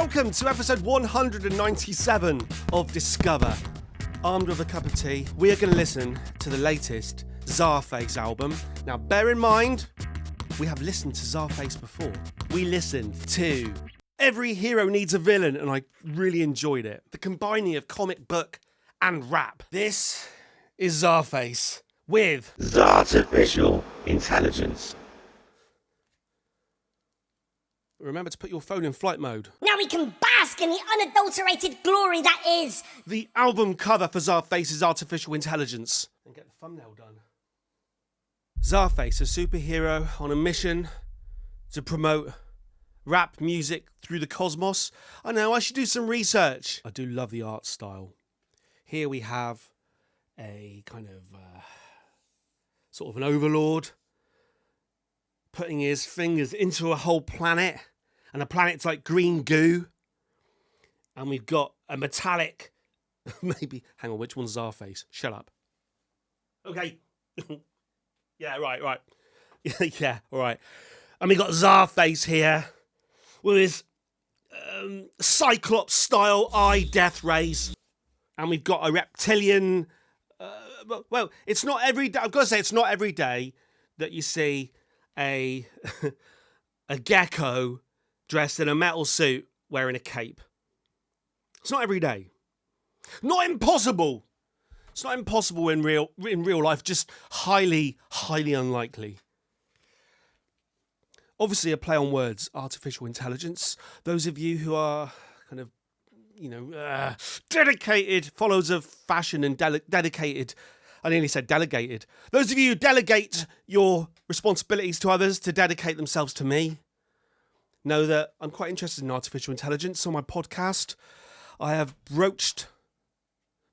Welcome to episode 197 of Discover. Armed with a cup of tea, we are going to listen to the latest Czarface album. Now, bear in mind, we have listened to Czarface before. We listened to Every Hero Needs a Villain, and I really enjoyed it. The combining of comic book and rap. This is Czarface with Czartificial intelligence. Remember to put your phone in flight mode. Now we can bask in the unadulterated glory that is The album cover for Czarface's Artificial Intelligence. And get the thumbnail done. Czarface, a superhero on a mission to promote rap music through the cosmos. I know, I should do some research. I do love the art style. Here we have a kind of sort of an overlord putting his fingers into a whole planet, and the planet's like green goo, and we've got a metallic maybe, hang on, which one's Czarface? Shut up. Okay. Yeah, right. Yeah, all right. And we got Czarface here with his Cyclops-style eye death rays. And we've got a reptilian... well, it's not every day... I've got to say, it's not every day that you see a gecko dressed in a metal suit wearing a cape. It's not every day. Not impossible. It's not impossible in real life, just highly, highly unlikely. Obviously, a play on words, artificial intelligence. Those of you who are kind of, dedicated followers of fashion and dedicated, I nearly said delegated. Those of you who delegate your responsibilities to others to dedicate themselves to me know that I'm quite interested in artificial intelligence. On my podcast, I have broached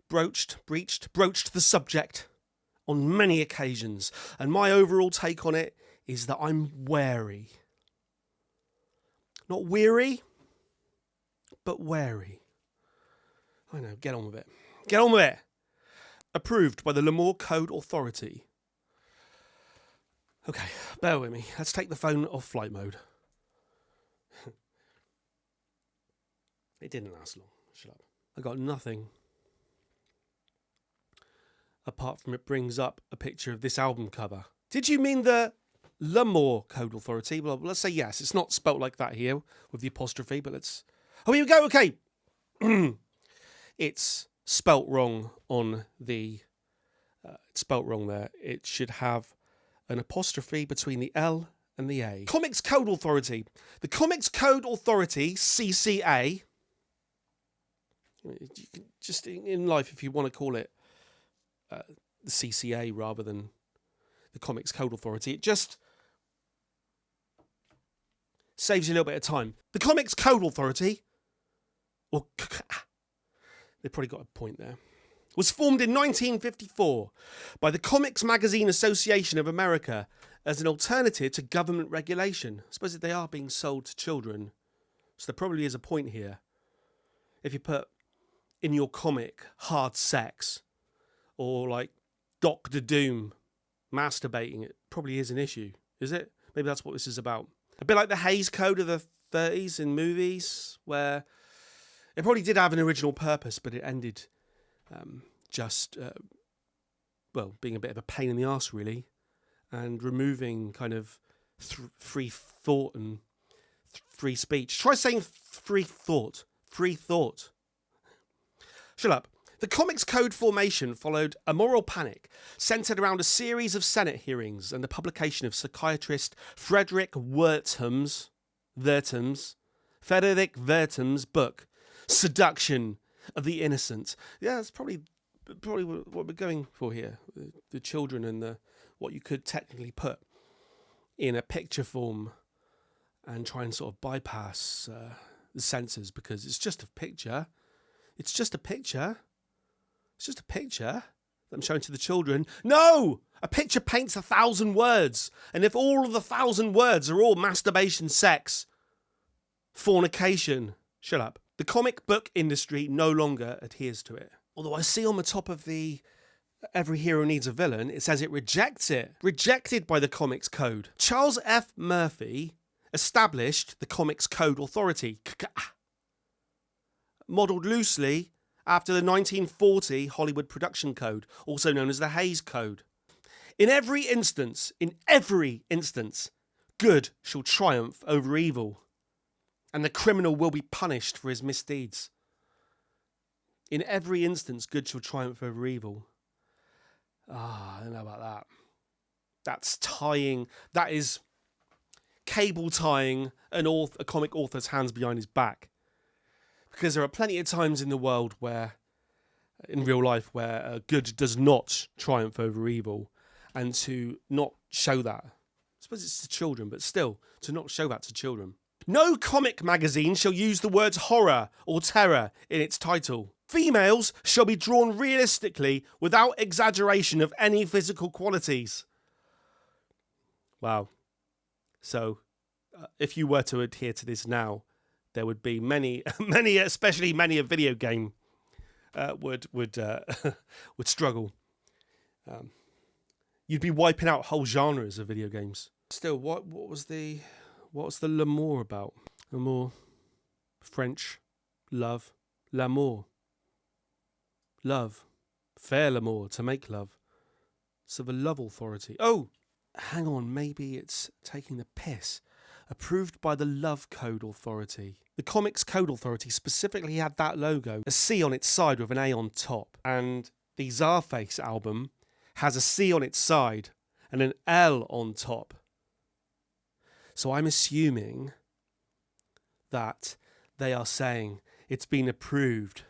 the subject on many occasions. And my overall take on it is that I'm wary. Not weary, but wary. I know, get on with it. Get on with it. Approved by the Lamour Code Authority. Okay, bear with me. Let's take the phone off flight mode. It didn't last long. Shut up. I got nothing apart from it brings up a picture of this album cover. Did you mean the Lamour Code Authority? Well, let's say yes. It's not spelt like that here with the apostrophe, but let's... Oh, here we go. Okay. It's spelt wrong on the... it's spelt wrong there. It should have an apostrophe between the L and the A. Comics Code Authority. The Comics Code Authority, CCA... You can just in life, if you want to call it the CCA rather than the Comics Code Authority, it just saves you a little bit of time. The Comics Code Authority, or they probably got a point there, was formed in 1954 by the Comics Magazine Association of America as an alternative to government regulation. I suppose that they are being sold to children, so there probably is a point here. If you put in your comic hard sex or like Doctor Doom masturbating, it probably is an issue, is it? Maybe that's what this is about. A bit like the Hays Code of the 30s in movies, where it probably did have an original purpose, but it ended being a bit of a pain in the arse, really, and removing kind of free thought and free speech. Try saying free thought. Free thought. Shut up. The Comics Code formation followed a moral panic centred around a series of Senate hearings and the publication of psychiatrist Frederick Wertham's book, Seduction of the Innocent. Yeah, that's probably what we're going for here. The children and what you could technically put in a picture form and try and sort of bypass the censors, because it's just a picture. It's just a picture. It's just a picture that I'm showing to the children. No! A picture paints 1,000 words. And if all of the 1,000 words are all masturbation, sex, fornication, shut up. The comic book industry no longer adheres to it. Although I see on the top of the Every Hero Needs a Villain, it says it rejects it. Rejected by the Comics Code. Charles F. Murphy established the Comics Code Authority. modelled loosely after the 1940 Hollywood Production Code, also known as the Hays Code. In every instance, good shall triumph over evil, and the criminal will be punished for his misdeeds. In every instance, good shall triumph over evil. I don't know about that. That is cable tying a comic author's hands behind his back. Because there are plenty of times in the world in real life, where good does not triumph over evil. And to not show that, I suppose it's to children, but still, to not show that to children. No comic magazine shall use the words horror or terror in its title. Females shall be drawn realistically without exaggeration of any physical qualities. Wow. So, if you were to adhere to this now, there would be many, especially many a video game would struggle. You'd be wiping out whole genres of video games. Still, what was the l'amour about? Amour, French, love, l'amour, love, faire l'amour, to make love. So the love authority. Oh, hang on, maybe it's taking the piss. Approved by the Love Code Authority. The Comics Code Authority specifically had that logo, a C on its side with an A on top. And the Czarface album has a C on its side and an L on top. So I'm assuming that they are saying it's been approved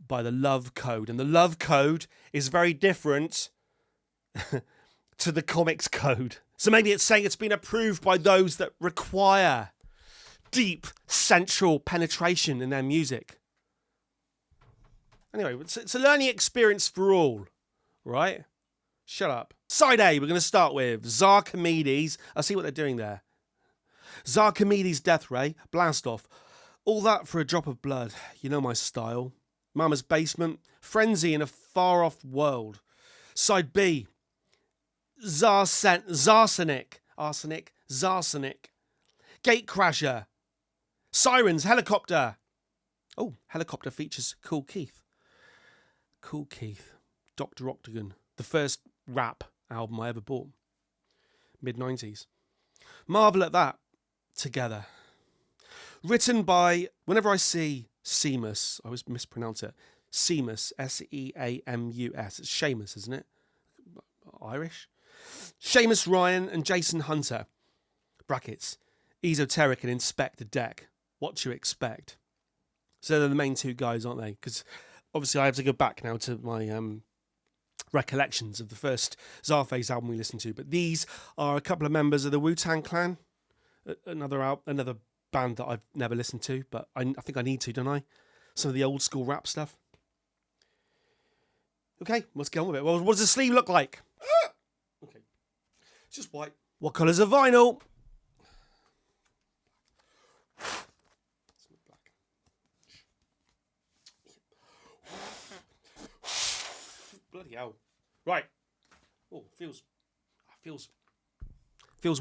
by the Love Code. And the Love Code is very different to the Comics Code. So maybe it's saying it's been approved by those that require deep, sensual penetration in their music. Anyway, it's a learning experience for all, right? Shut up. Side A, we're going to start with Zarkimedes. I see what they're doing there. Zarkimedes' Death Ray, Blast Off. All that for a drop of blood. You know my style. Mama's Basement, Frenzy in a Far-Off World. Side B, Zarsenic, Gatecrasher, Sirens, Helicopter. Oh, Helicopter features Cool Keith, Dr. Octagon, the first rap album I ever bought, mid-90s. Marvel at that, Together. Written by, whenever I see Seamus, I always mispronounce it, Seamus, Seamus. It's Seamus, isn't it? Irish? Seamus Ryan and Jason Hunter. Brackets. Esoteric and Inspect the Deck. What you expect. So they're the main two guys, aren't they? Because obviously I have to go back now to my recollections of the first Czarface album we listened to. But these are a couple of members of the Wu-Tang Clan. Another band that I've never listened to, but I think I need to, don't I? Some of the old school rap stuff. Okay, let's get on with it. Well, what does the sleeve look like? Okay, it's just white. What colour's the vinyl? It's not black. Bloody hell! Right. Oh, feels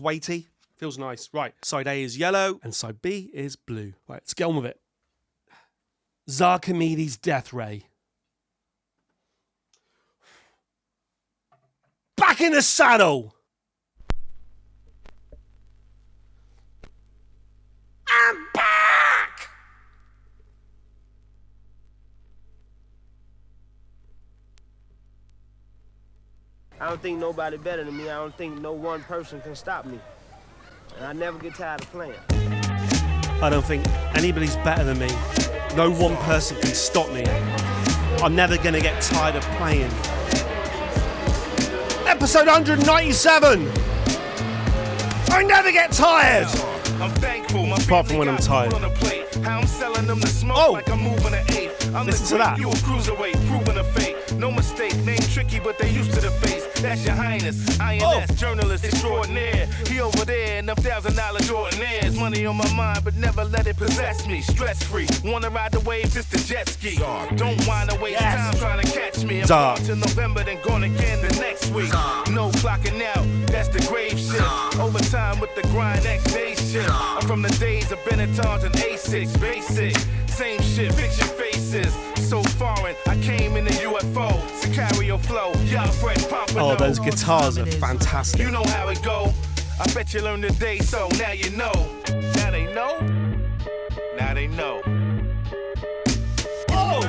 weighty. Feels nice. Right. Side A is yellow and side B is blue. Right, let's get on with it. Zarkimedes' Death Ray. Back in the saddle. I'm back. I don't think nobody better than me. I don't think no one person can stop me. And I never get tired of playing. I don't think anybody's better than me. No one person can stop me. I'm never going to get tired of playing. Episode 197! I never get tired! Apart from when I'm tired. Oh! Listen to that. No mistake, name tricky, but they used to the face. That's your highness, INS, journalist extraordinaire. He over there in them $1,000 Jordanaires. Money on my mind, but never let it possess me. Stress free, wanna ride the wave, just a jet ski. Don't wanna waste time trying to catch me. I'm gone till November, then gone again the next week. No clocking out, that's the grave shit. Overtime with the grind, next day shit. I'm from the days of Benettons and A6, basic. Same shit, fix your faces. So foreign, I came in the UFO. Sicario flow, y'all fresh pompano. Oh, those guitars are fantastic. You know how it go. I bet you learned today, so now you know. Now they know. Now they know. Oh!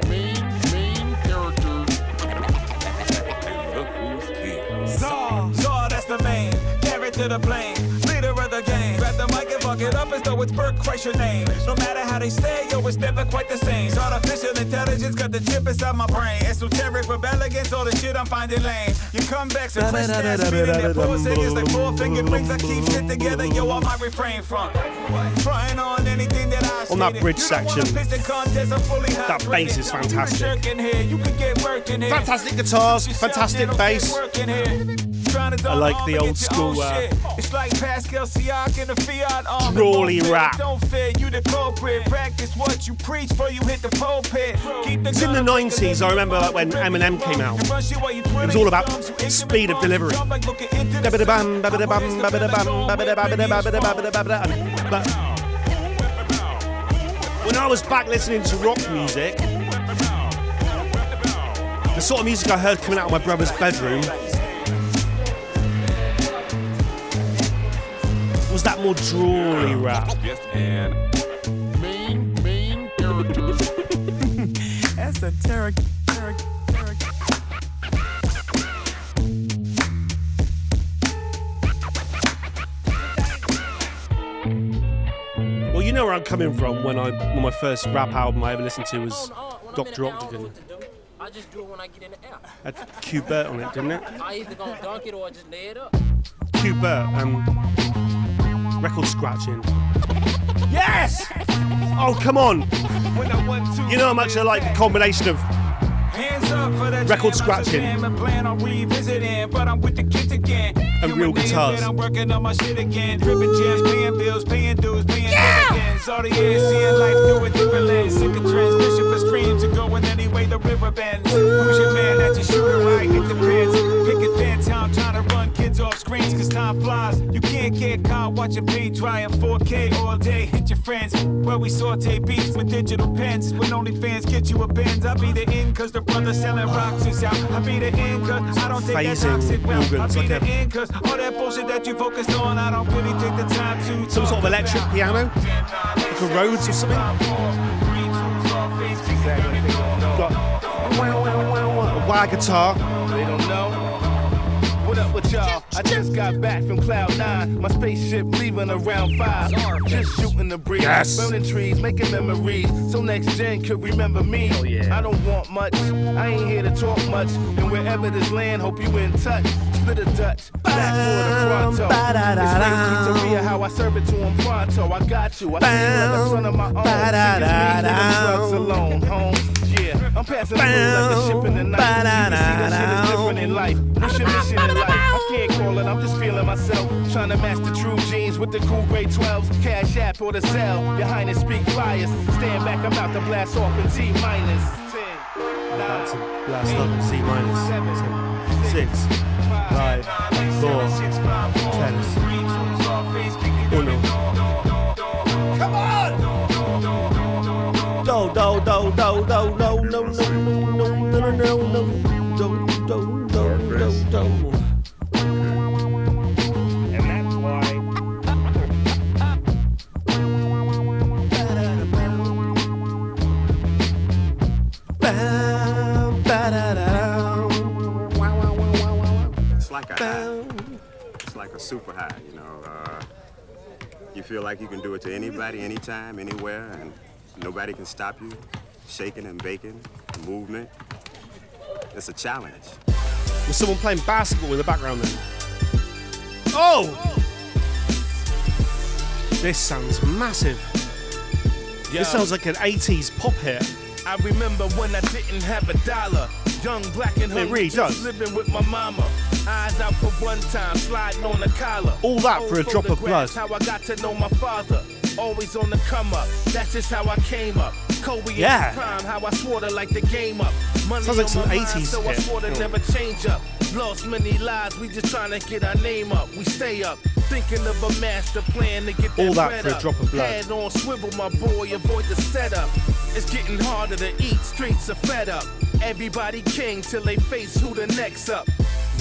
Main character. Look who's here. Zor, that's the main. Carry to the plane. Leader of the game. Grab the mic and fuck it up as though it's Burt Kreischer name. No matter how they say, yo, it's never quite the same. Artificial intelligence got the chip inside my brain. Esoteric rebel against all the shit I'm finding lame. Your comebacks are twist ass spinning their poor singers like 4 finger rings. I keep shit together, yo, I might refrain from trying on anything that I On that bridge section, that bass is fantastic. Fantastic guitars, fantastic bass. I like the old school it's like Pascal Siak in the Fiat drawly rap. Don't fear you the culprit. Practice what you preach before you hit the pulpit. It's in the 90s, I remember like when Eminem came out. It was all about speed of delivery. But when I was back listening to rock music, the sort of music I heard coming out of my brother's bedroom was that more drawly rap. And main character. Esoteric. Well, you know where I'm coming from when my first rap album I ever listened to was Dr. Octagon. I just do it when I get in the air. Had Q-Bert on it, didn't it? I either gonna dunk it or just lay it up. Q-Bert, record scratching. Yes! Oh, come on! You know how much I like a combination of record scratching and real guitars. I'm working on my shit again. Ripping gems, paying bills, paying dues, paying dividends. All the years seeing life through a different lens. Sick of transmission for streams and going any way the river bends. Who's your man that you shooting right? It depends. Picket fan town trying to run kids off screens cause time flies. You can't get caught watching paint dry in 4K all day. Hit your friends where we saute beats with digital pens. When only fans get you a Benz, I be the end cause the brother selling rocks is out. I be the end cause I don't think that toxic well. I be the end cause all that bullshit that you focus on, I don't really take the time to. Some sort of electric piano, like a Rhodes or something. Got a wah guitar. They don't know. What up with y'all? I just got back from Cloud 9. My spaceship leaving around 5. Just shooting the breeze, burning trees, making memories, so next gen could remember me. I don't want much, I ain't here to talk much. And wherever this land, hope you in touch. Split a Dutch, Blackboard or Fronto. It's race pizzeria, how I serve it to him pronto. I got you, I see you like a son of my own. Sick as me, drugs alone, home. Yeah, I'm passing through like a ship in the night. You can see that shit is different in life. What's your mission in life? I can't call it, I'm just feeling myself. Trying to match the true jeans with the cool grade 12s. Cash app or the cell. Your Highness speak flyers. Stand back, I'm about to blast off in T minus 10. About to blast off in C minus 7, 6, 5, 4, 10. Uno. Come on! Do do do do do do no no no no no no do do do do. And that's why. It's like a high. It's like a super high, you know. You feel like you can do it to anybody, anytime, anywhere, and nobody can stop you. Shaking and baking, movement. It's a challenge. There's someone playing basketball in the background then. Oh! This sounds massive. This sounds like an 80s pop hit. I remember when I didn't have $1. Young, black, and hungry, really just does. living with my mama. Eyes out for one time, sliding on the collar. All that for a drop of blood. How I got to know my father. Always on the come up. That's just how I came up. Kobe in his prime, how I swore to like the game up. Money sounds like on some my mind, 80s so I hit. swore to never change up. Lost many lives, we just trying to get our name up. We stay up, thinking of a master plan to get that All that bread for a up. drop of blood. Head on swivel, my boy, avoid the setup. It's getting harder to eat, streets are fed up. Everybody king till they face who the next up.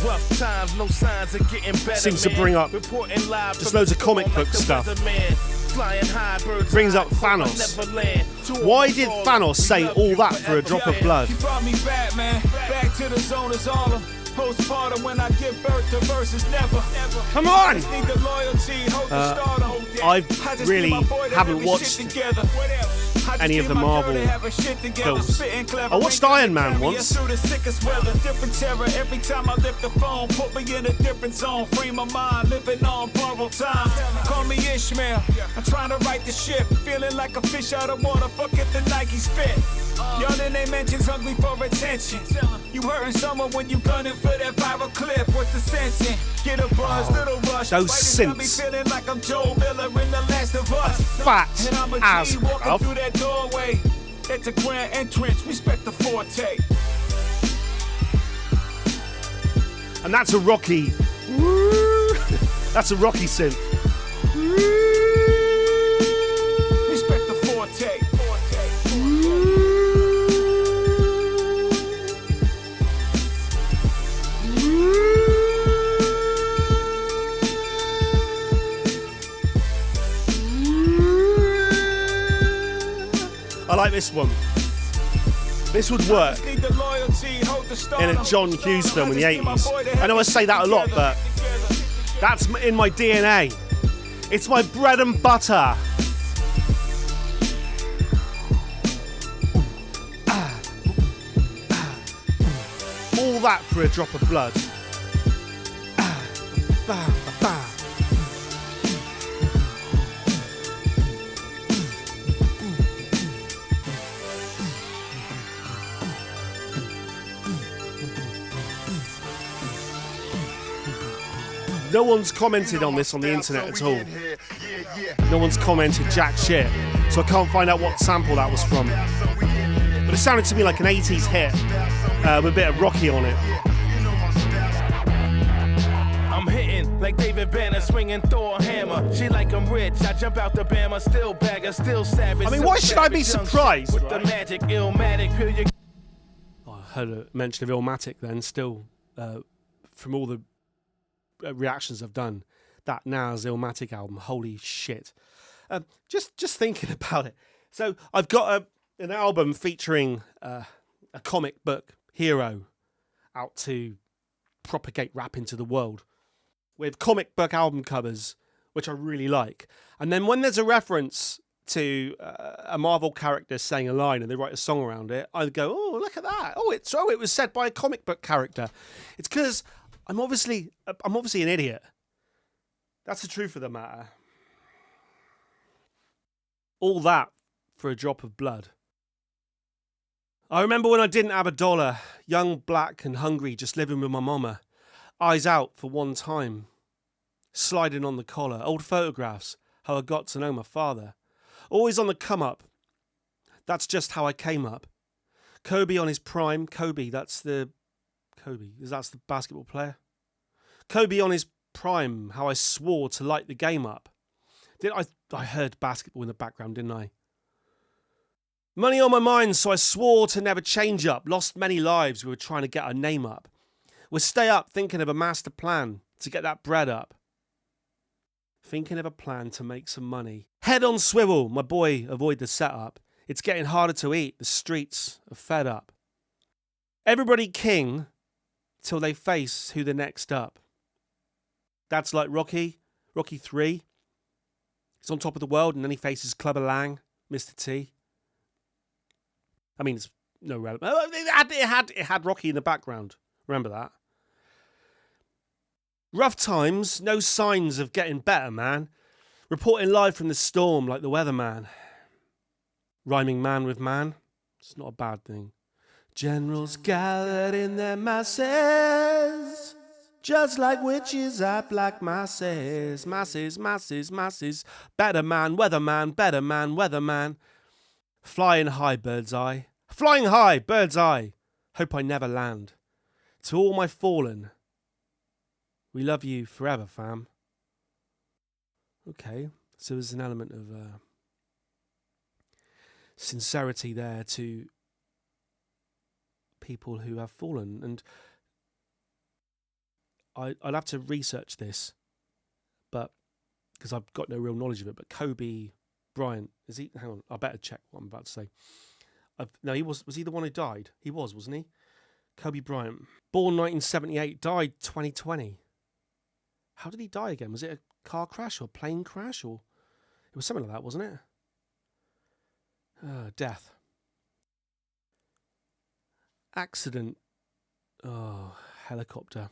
Rough times, no signs of getting better. Seems to bring up Reporting live just loads of comic book stuff. Flying high, birds Brings up high, Thanos. Neverland. Why did Thanos say all that for a drop of blood? He brought me back, man. Back to the zone is all of postpartum. When I give birth to verses, never. Come on! Just need the loyalty, hold the stardom. I just really need my boy to haven't have his watched shit together. I just any of need the my girl Marvel to have her shit together, films. spitting clever, I watched wrinkles Iron Man carry once. us through the sickest weather, different terror. Every time I lift the phone, put me in a different zone. Free my mind, living on borrowed time. Call me Ishmael. I'm trying to right the ship, feeling like a fish out of water. Fuck if the Nike's fit. Y'all in they mentions hungry for attention. You hurting someone when you gunning for that viral clip. What's the sense in? Get a buzz, little rush. Those Writers got me synths. feeling like I'm Joe Miller in The Last of Us. Fat And I'm a as G walking bruv. through that doorway. It's a grand entrance, respect the forte. And that's a Rocky. That's a Rocky synth. Respect the forte. I like this one. This would work Need the loyalty, hold the in stardom. a John Hughes film in the I just need my 80s. boy to I know I have say that a lot, together. but that's in my DNA. It's my bread and butter. All that for a drop of blood. No one's commented on this on the internet at all. No one's commented jack shit, so I can't find out what sample that was from. But it sounded to me like an 80s hit with a bit of Rocky on it. I'm hitting like David Banner, swinging Thor hammer. She like I'm rich, I jump out the Bama, still bagger, still savage. I mean, why should I be surprised, With right? the magic, illmatic, peel your I heard a mention of Illmatic then, still, from all the reactions I've done. That Nas Illmatic album, holy shit. Just thinking about it. So I've got an album featuring a comic book hero out to propagate rap into the world with comic book album covers, which I really like. And then when there's a reference to a Marvel character saying a line and they write a song around it, I go, oh, look at that. Oh, it was said by a comic book character. It's because I'm obviously an idiot. That's the truth of the matter. All that for a drop of blood. I remember when I didn't have $1, young, black and hungry, just living with my mama. Eyes out for one time. Sliding on the collar. Old photographs. How I got to know my father. Always on the come up. That's just how I came up. Kobe on his prime. Kobe, that's the basketball player. Kobe on his prime. How I swore to light the game up. I heard basketball in the background, didn't I? Money on my mind, so I swore to never change up. Lost many lives, we were trying to get our name up. We'll stay up thinking of a master plan to get that bread up. Thinking of a plan to make some money. Head on swivel, my boy, avoid the setup. It's getting harder to eat, the streets are fed up. Everybody king till they face who the next up. That's like Rocky 3. He's on top of the world and then he faces Clubber Lang, Mr. T. I mean, it's no relevant. It had Rocky in the background. Remember that. Rough times, no signs of getting better, man. Reporting live from the storm like the weatherman. Rhyming man with man. It's not a bad thing. Generals gathered in their masses, just like witches at black masses. Masses, masses, masses. Better man, weatherman, better man, weatherman. Flying high, bird's eye. Flying high, bird's eye. Hope I never land. To all my fallen, we love you forever, fam. Okay, so there's an element of sincerity there to people who have fallen, and I'd have to research this, but because I've got no real knowledge of it. But Kobe Bryant, is he? Hang on, I better check what I'm about to say. No, he was he the one who died? He was, wasn't he? Kobe Bryant, born 1978, died 2020. How did he die again? Was it a car crash or a plane crash, or it was something like that, wasn't it? Death. Accident. Oh, helicopter.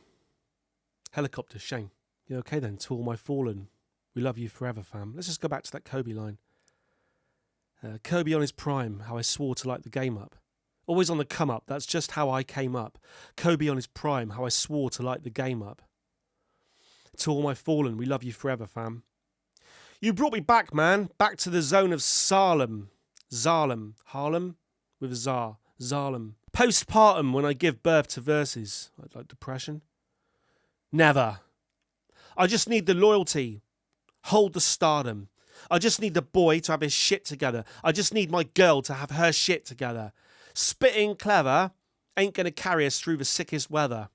Helicopter, shame. Yeah, okay then, to all my fallen. We love you forever, fam. Let's just go back to that Kobe line. Kobe on his prime, how I swore to light the game up. Always on the come up, that's just how I came up. Kobe on his prime, how I swore to light the game up. To all my fallen, we love you forever, fam. You brought me back, man. Back to the zone of Salem. Harlem? With a Zar. Zalem. Postpartum, when I give birth to verses. Like depression. Never. I just need the loyalty. Hold the stardom. I just need the boy to have his shit together. I just need my girl to have her shit together. Spitting clever ain't going to carry us through the sickest weather.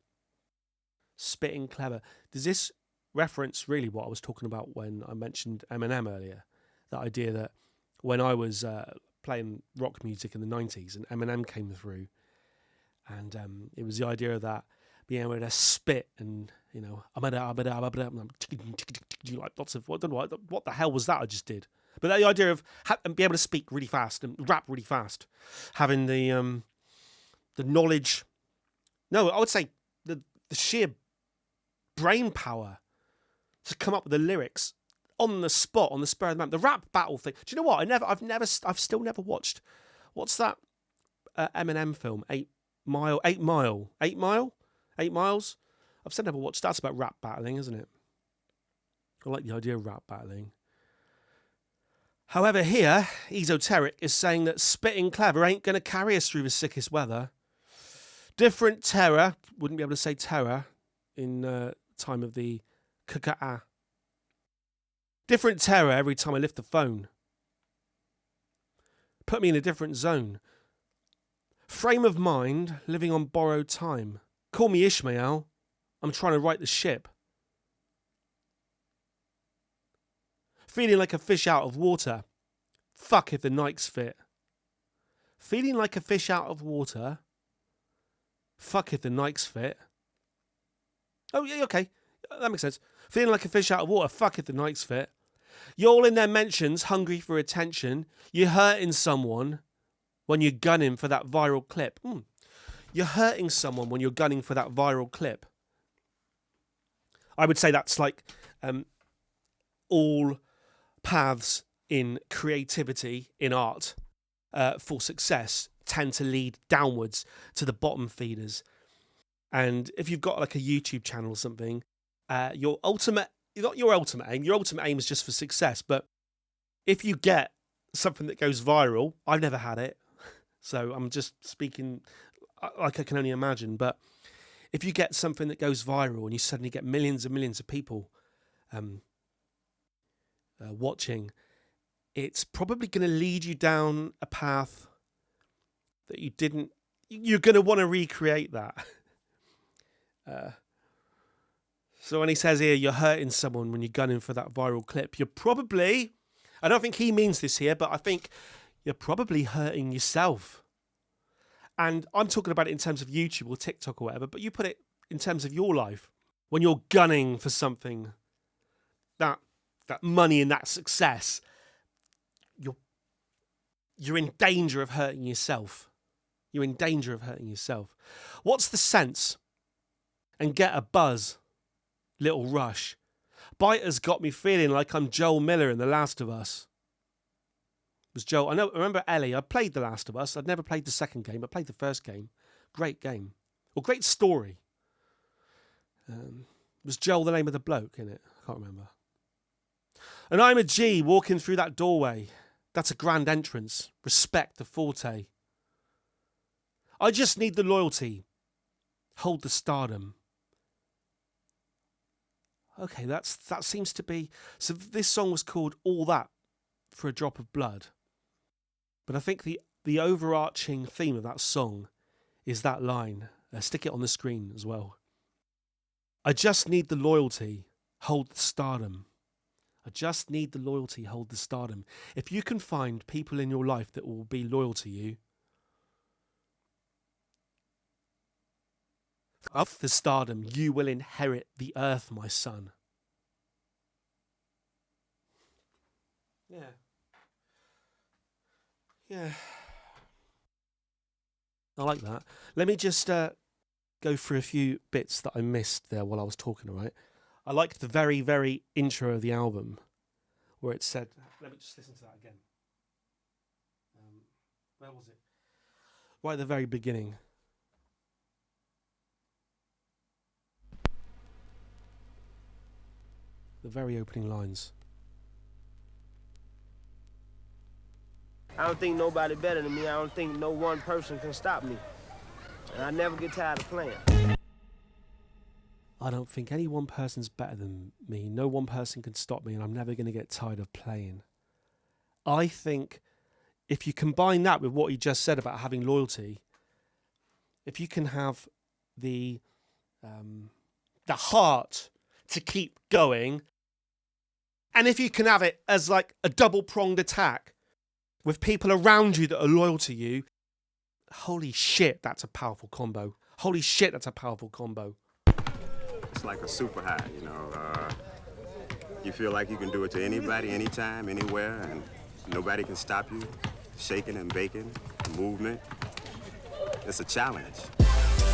Spitting clever. Does this reference really what I was talking about when I mentioned Eminem earlier? That idea that when I was playing rock music in the 90s and Eminem came through, and it was the idea of that being able to spit and, you know, like lots of, I don't know what the hell was that I just did. But the idea of be able to speak really fast and rap really fast, having the knowledge, no, I would say the sheer brain power to come up with the lyrics on the spot, on the spur of the moment. The rap battle thing. Do you know what? I've still never watched. What's that Eminem film? 8 Miles. I've still never watched. That's about rap battling, isn't it? I like the idea of rap battling. However, here, Esoteric is saying that spitting clever ain't going to carry us through the sickest weather. Different terror, wouldn't be able to say terror in time of the kaka'a. Different terror every time I lift the phone. Put me in a different zone. Frame of mind, living on borrowed time. Call me Ishmael. I'm trying to right the ship. Feeling like a fish out of water. Fuck if the Nikes fit. Feeling like a fish out of water. Fuck if the Nikes fit. Oh, yeah, okay. That makes sense. Feeling like a fish out of water. Fuck if the Nikes fit. You're all in their mentions, hungry for attention. You're hurting someone when you're gunning for that viral clip. You're hurting someone when you're gunning for that viral clip. I would say that's like all paths in creativity, in art, for success tend to lead downwards to the bottom feeders. And if you've got like a YouTube channel or something, your ultimate aim is just for success. But if you get something that goes viral, I've never had it, so I'm just speaking like I can only imagine. But if you get something that goes viral and you suddenly get millions and millions of people watching, it's probably going to lead you down a path that you didn't. You're going to want to recreate that. So when he says here, you're hurting someone when you're gunning for that viral clip, you're probably, I don't think he means this here, but I think you're probably hurting yourself. And I'm talking about it in terms of YouTube or TikTok or whatever, but you put it in terms of your life. When you're gunning for something, that money and that success, you're in danger of hurting yourself. You're in danger of hurting yourself. What's the sense? And get a buzz. Little rush. Biter's got me feeling like I'm Joel Miller in The Last of Us. was Joel. I remember Ellie. I played The Last of Us. I'd never played the second game. I played the first game. Great game. Well, great story. Was Joel the name of the bloke in it? I can't remember. And I'm a G walking through that doorway. That's a grand entrance. Respect the forte. I just need the loyalty. Hold the stardom. Okay, that seems to be... So this song was called All That for a Drop of Blood. But I think the overarching theme of that song is that line. Stick it on the screen as well. I just need the loyalty, hold the stardom. I just need the loyalty, hold the stardom. If you can find people in your life that will be loyal to you, of the stardom, you will inherit the earth, my son. Yeah. I like that. Let me just go through a few bits that I missed there while I was talking, all right? I liked the very, very intro of the album where it said... Let me just listen to that again. Where was it? Right at the very beginning. The very opening lines. I don't think nobody better than me. I don't think no one person can stop me. And I never get tired of playing. I don't think any one person's better than me. No one person can stop me, and I'm never going to get tired of playing. I think if you combine that with what he just said about having loyalty, if you can have the heart to keep going, and if you can have it as like a double-pronged attack with people around you that are loyal to you, holy shit, that's a powerful combo. Holy shit, that's a powerful combo. It's like a super high, you know. You feel like you can do it to anybody, anytime, anywhere, and nobody can stop you. Shaking and baking, movement. It's a challenge.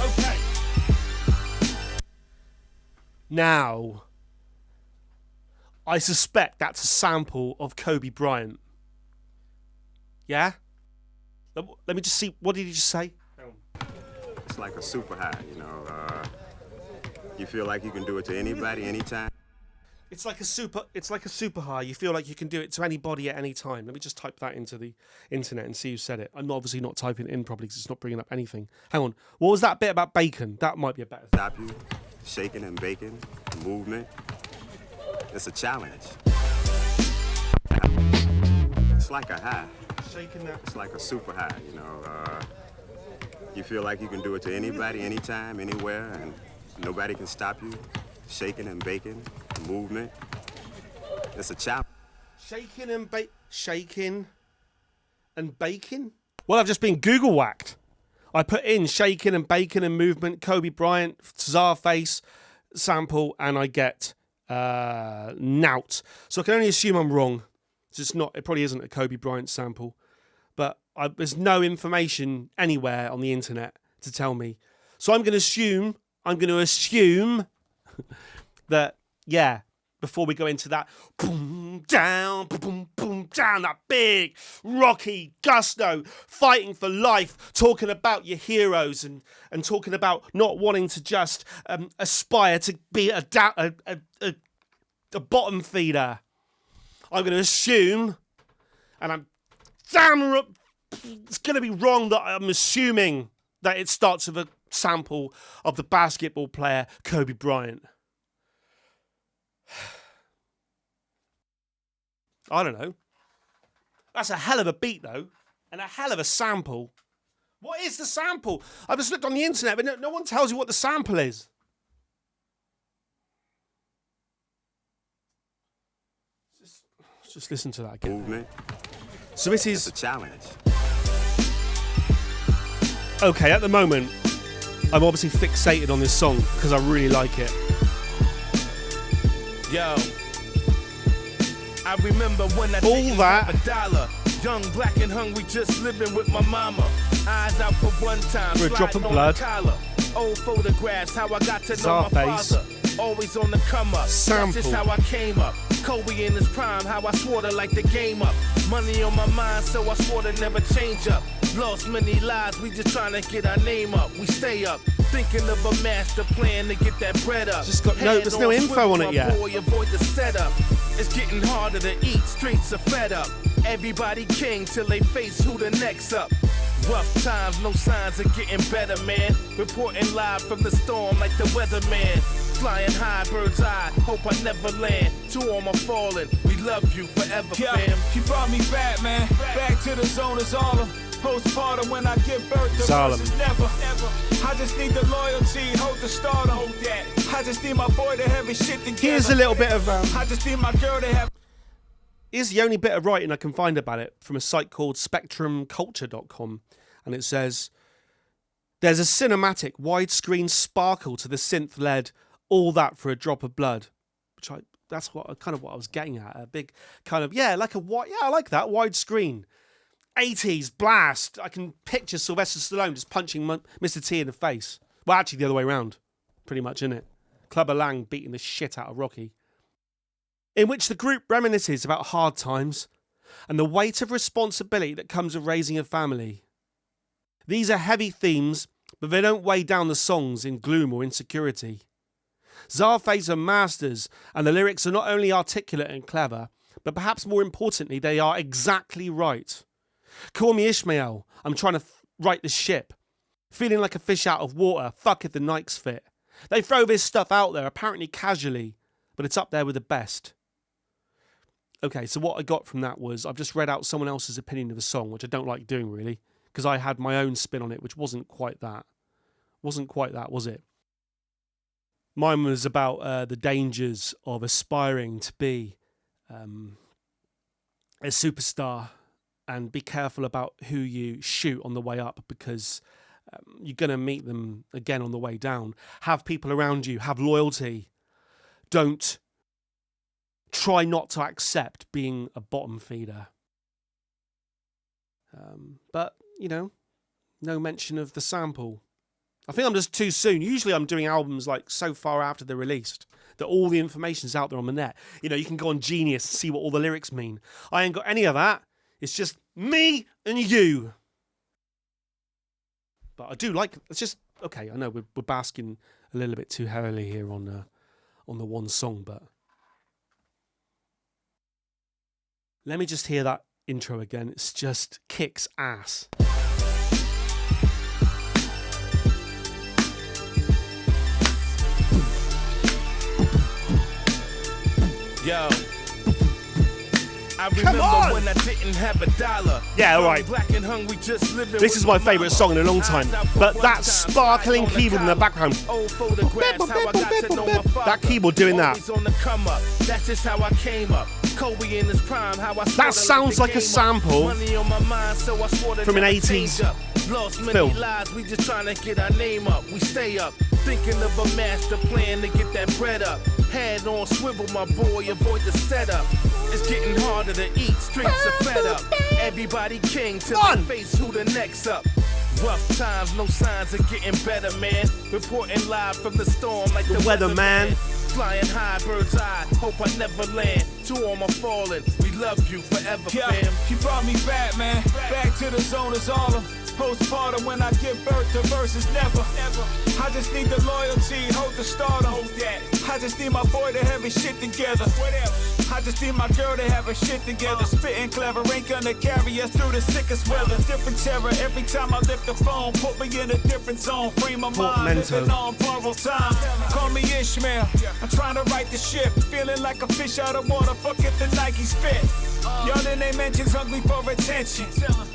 Okay. Now, I suspect that's a sample of Kobe Bryant. Yeah? Let me just see. What did he just say? It's like a super high, you know. You feel like you can do it to anybody, anytime. It's like a super high. You feel like you can do it to anybody at any time. Let me just type that into the internet and see who said it. I'm obviously not typing it in properly because it's not bringing up anything. Hang on. What was that bit about bacon? That might be a better thing. Stop you, shaking and baking, movement. It's a challenge. It's like a high. Shaking that. It's like a super high, you know. You feel like you can do it to anybody, anytime, anywhere, and nobody can stop you. Shaking and baking, movement. It's a challenge. Shaking and baking? Well, I've just been Google whacked. I put in shaking and baking and movement, Kobe Bryant, Czarface sample, and I get nout. So I can only assume I'm wrong. It probably isn't a Kobe Bryant sample. But there's no information anywhere on the internet to tell me. So I'm going to assume that, yeah, before we go into that, boom, down, that big, rocky gusto, fighting for life, talking about your heroes and talking about not wanting to just aspire to be a bottom feeder. I'm going to assume, and it's going to be wrong that I'm assuming that it starts with a sample of the basketball player Kobe Bryant. I don't know. That's a hell of a beat, though, and a hell of a sample. What is the sample? I've just looked on the internet, but no one tells you what the sample is. Just listen to that again. Movement. So this is a challenge. Okay, at the moment, I'm obviously fixated on this song because I really like it. Yo, I remember when I all that $1, young, black and hungry, just living with my mama. Eyes out for one time, for a drop of blood. Old photographs, how I got to know my father. always on the come up. Sample. That's just how I came up. Kobe in his prime, how I swore to light the game up. Money on my mind, so I swore to never change up. Lost many lives, we just trying to get our name up. We stay up, thinking of a master plan to get that bread up. Just got there's no info on it yet. Boy, avoid the setup. It's getting harder to eat, streets are fed up. Everybody king till they face who the next up. Rough times, no signs of getting better, man. Reporting live from the storm like the weatherman. Flying high, bird's eye, hope I never land. To all my fallen, we love you forever, fam. She brought me back, man. Back to the zone is all of. Postpartum when I give birth to Solemn. verses never. I just need the loyalty, hold the stardom. I just need my boy to have his shit together. Here's a little bit of I just need my girl to have. Here's the only bit of writing I can find about it from a site called SpectrumCulture.com, and it says, "There's a cinematic, widescreen sparkle to the synth-led All That for a Drop of Blood," which that's what kind of what I was getting at. A big kind of I like that widescreen, 80s blast. I can picture Sylvester Stallone just punching Mr. T in the face. Well, actually the other way around, pretty much, isn't it? Clubber Lang beating the shit out of Rocky. In which the group reminisces about hard times and the weight of responsibility that comes with raising a family. These are heavy themes, but they don't weigh down the songs in gloom or insecurity. Czarface are masters, and the lyrics are not only articulate and clever, but perhaps more importantly, they are exactly right. Call me Ishmael, I'm trying to right the ship. Feeling like a fish out of water, fuck if the Nikes fit. They throw this stuff out there, apparently casually, but it's up there with the best. Okay, so what I got from that was I've just read out someone else's opinion of the song, which I don't like doing really, because I had my own spin on it, which wasn't quite that. Wasn't quite that, was it? Mine was about the dangers of aspiring to be a superstar, and be careful about who you shoot on the way up, because you're going to meet them again on the way down. Have people around you, have loyalty. Don't try not to accept being a bottom feeder. But, no mention of the sample. I think I'm just too soon. Usually I'm doing albums like so far after they're released that all the information's out there on the net. You can go on Genius and see what all the lyrics mean. I ain't got any of that. It's just me and you. But I do like, it's just, okay, I know we're basking a little bit too heavily here on the one song, but let me just hear that intro again. It's just kicks ass. Yo, I remember when I didn't have $1. Yeah, all right. Black and hungry, just living. This is my favourite song in a long time. But that sparkling keyboard in the background. That keyboard doing that. That's just how I came up. Kobe in his prime, how I that sounds like a sample from an 80s film. Lives, we just trying to get our name up. We stay up, thinking of a master plan to get that bread up. Head on swivel, my boy, avoid the setup. It's getting harder to eat, streets are fed up. Everybody king till they face who the next up. Rough times, no signs of getting better, man. Reporting live from the storm like the weatherman. Flying high, bird's eye, hope I never land. To all my fallen, we love you forever, fam. She brought me back, man. Back to the zone is all of. Postpartum when I give birth to verses never. I just need the loyalty, hold the stardom. I just need my boy to have his shit together. I just need my girl to have her shit together. Spitting clever, ain't gonna carry us through the sickest weather. Different terror every time I lift the phone. Put me in a different zone. Frame of mind, living on borrowed time. Call me Ishmael, I'm trying to right the ship. Feeling like a fish out of water, fuck if the Nikes fit. Y'all in they mentions hungry for attention.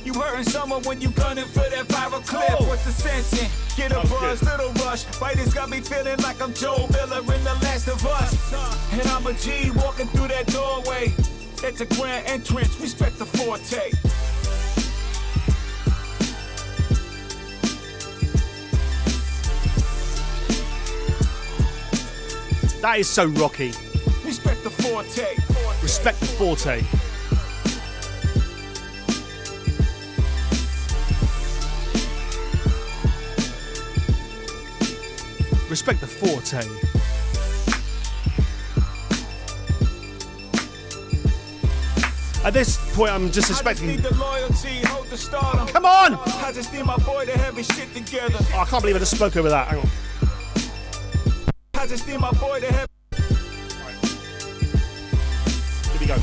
You hurting someone when you gunning for that viral clip. What's the sense in? Get a buzz, little rush. Writers got me feeling like I'm Joe Miller in The Last of Us. And I'm a G walking through that doorway. It's a grand entrance, respect the forte. That is so rocky. Respect the forte. Respect the forte. Respect the forte. At this point, I'm just I just expecting. need the loyalty, hold the stardom. Come on! I just need my boy to have his shit together. Oh, I can't believe I just spoke over that. Hang on. I just need my boy to have. Here we go.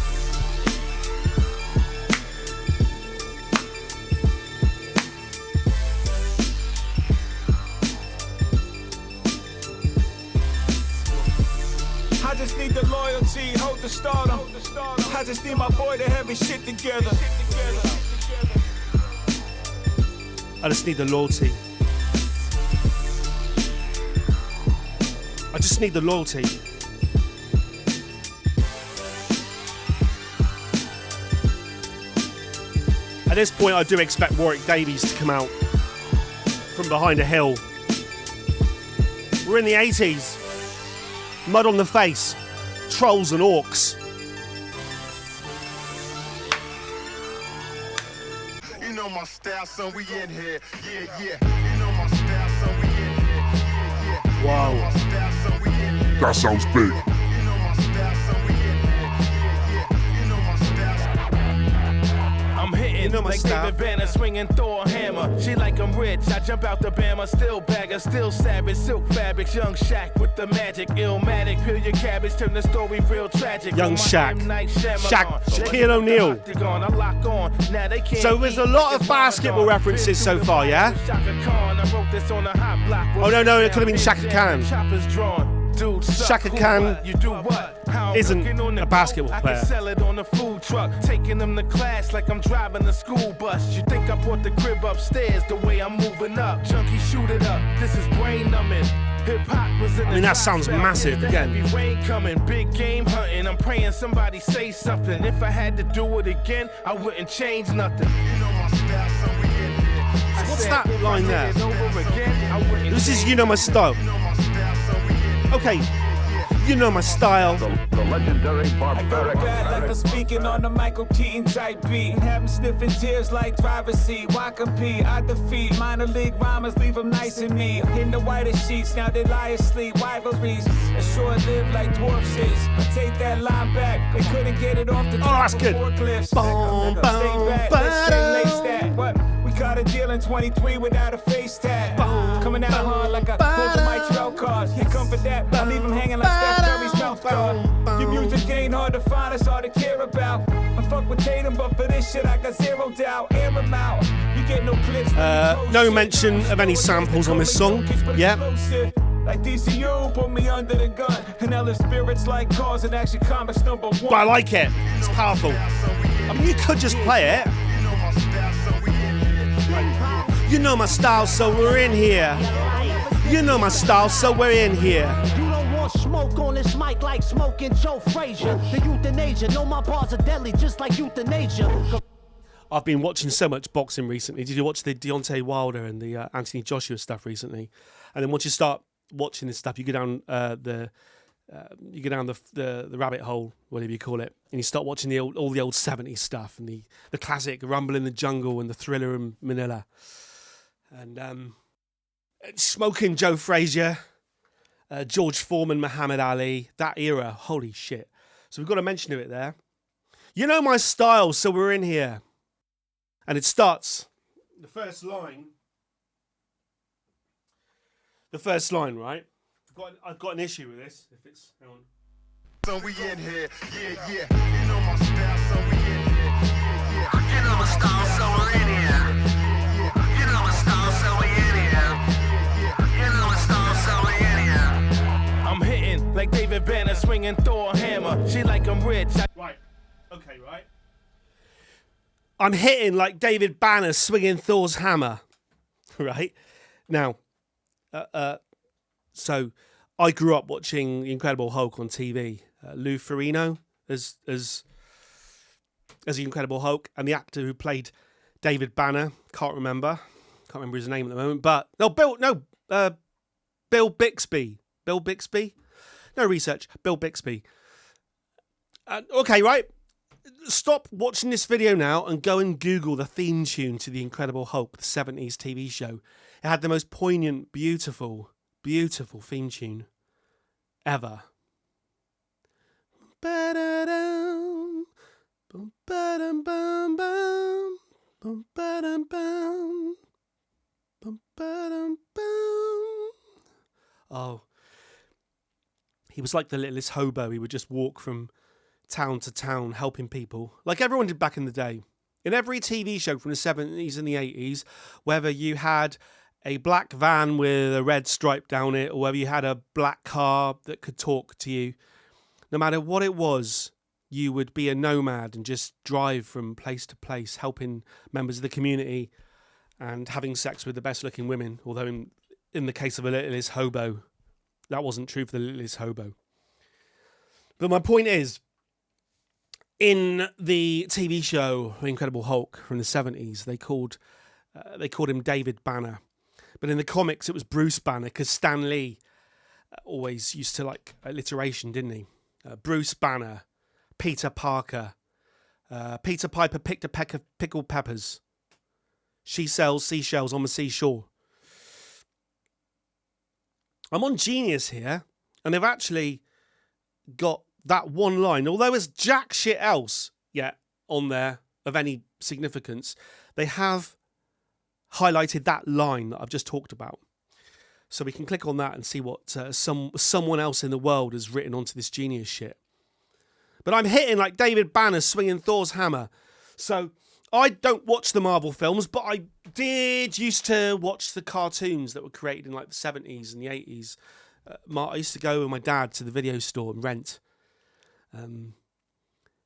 I just need the loyalty, hold the stardom. I just need my boy to have his shit together. I just need the loyalty. I just need the loyalty. At this point, I do expect Warwick Davies to come out from behind a hill. We're in the 80s. Mud on the face. Trolls and orcs. You know my style, son, we in here. Yeah, yeah. You know my style, son, we in here. Yeah, yeah. Wow. You know my style, son, we in here. That sounds big. You know my style, son, we in here. Yeah, yeah. You know my style. I'm hitting You know my like style. David Banner, swinging Thor hammer. She like I'm rich, I jump out the Bama, still bagger, still savage, silk fabrics, young Shaq with the magic, illmatic, peel your cabbage, turn the story real tragic. Young On my Shaq. M. Night Shaq, Shyamalan. Shaquille O'Neal. Octagon, I lock on. Now they can't So there's a eat, lot of it's basketball Ramadan. references so Been through far, the yeah? fire with Shaka Khan. I wrote this on a hot block. Oh, no, it could have been Shaka Khan. Choppers drawn. Dude, suck, Shaka who, Khan what? You do what? How I'm isn't cooking on the a basketball boat? player. I can sell it on the food truck, taking them to class like I'm driving a school bus. You think I brought the crib upstairs the way I'm moving up? Junkie, shoot it up. This is brain numbing. Hip hop was in I mean, that sounds massive again. Heavy rain coming, big game hunting. I'm praying somebody say something. If I had to do it again, I wouldn't change nothing. You know my style, so we in here. I What's said that if I line did there? it over again, I wouldn't This is change You Know My Style. You know my style, so we in here. Okay. You know my style. I go bad like I'm speaking on the Michael Keaton type beat. Have him sniffing tears like driver's seat. Why compete? I defeat minor league rhymers, leave them nice and me. In the whitest sheets, now they lie asleep. Rivalries, a short live like dwarf shits. I take that line back, they couldn't get it off the top that's of good. forklifts. Boom, Stay boom, back, let's ba-da. lace that. What? We caught a deal in 23 without a face tag. Coming out hard like a golden Mike Trout card. You come for that, I leave him hanging like Steph Curry's mouth guard. Your music ain't hard to find, it's hard to care about. I fuck with Tatum, but for this shit I got zero doubt. Air him out. You get no clicks. No mention of any samples on this song. Yeah. Like DCU, put me under the gun. And Ella spirits like cars and action comics #1. But I like it. It's powerful. I mean, you could just play it. You know my style, so we're in here. You know my style, so we're in here. You don't want smoke on this mic like smoking Joe Frazier. The euthanasia, know my bars are deadly just like euthanasia. I've been watching so much boxing recently. Did you watch the Deontay Wilder and the Anthony Joshua stuff recently? And then once you start watching this stuff, you go down the rabbit hole, whatever you call it, and you start watching all the old 70s stuff and the classic Rumble in the Jungle and the Thriller in Manila. And smoking Joe Frazier, George Foreman, Muhammad Ali, that era, holy shit. So we've got to mention it there. You know my style, so we're in here. And it starts, the first line, right? I've got an issue with this. If it's, hang on. So we in here, yeah, yeah. You know my style, so we in here. Yeah, yeah. You know my style, so we're in here. You know my style, so we in here. You know my style, so we in here. I'm hitting like David Banner, swinging Thor hammer. She like I'm rich. Right. Okay, right. I'm hitting like David Banner swinging Thor's hammer. Right? Now, so I grew up watching The Incredible Hulk on TV. Lou Ferrigno as The Incredible Hulk, and the actor who played David Banner, can't remember his name at the moment, but Bill Bixby. Bill Bixby? No research. Bill Bixby. Okay, right. Stop watching this video now and go and Google the theme tune to The Incredible Hulk, the 70s TV show. It had the most poignant, beautiful theme tune ever. Ba-da-dum, ba-da. Bum, ba-dum, bum. Bum, ba-dum, bum. Oh. He was like the littlest hobo. He would just walk from town to town helping people, like everyone did back in the day. In every TV show from the 70s and the 80s, whether you had a black van with a red stripe down it, or whether you had a black car that could talk to you, no matter what it was, you would be a nomad and just drive from place to place, helping members of the community and having sex with the best looking women. Although in the case of a littlest hobo, that wasn't true for the littlest hobo. But my point is, in the TV show The Incredible Hulk from the 70s, they called him David Banner. But in the comics, it was Bruce Banner, because Stan Lee always used to like alliteration, didn't he? Bruce Banner, Peter Parker, Peter Piper picked a peck of pickled peppers. She sells seashells on the seashore. I'm on Genius here, and they've actually got that one line. Although there's jack shit else yet on there of any significance, they have highlighted that line that I've just talked about. So we can click on that and see what someone else in the world has written onto this Genius shit. But I'm hitting like David Banner swinging Thor's hammer. So I don't watch the Marvel films, but I did used to watch the cartoons that were created in like the 70s and the 80s. I used to go with my dad to the video store and rent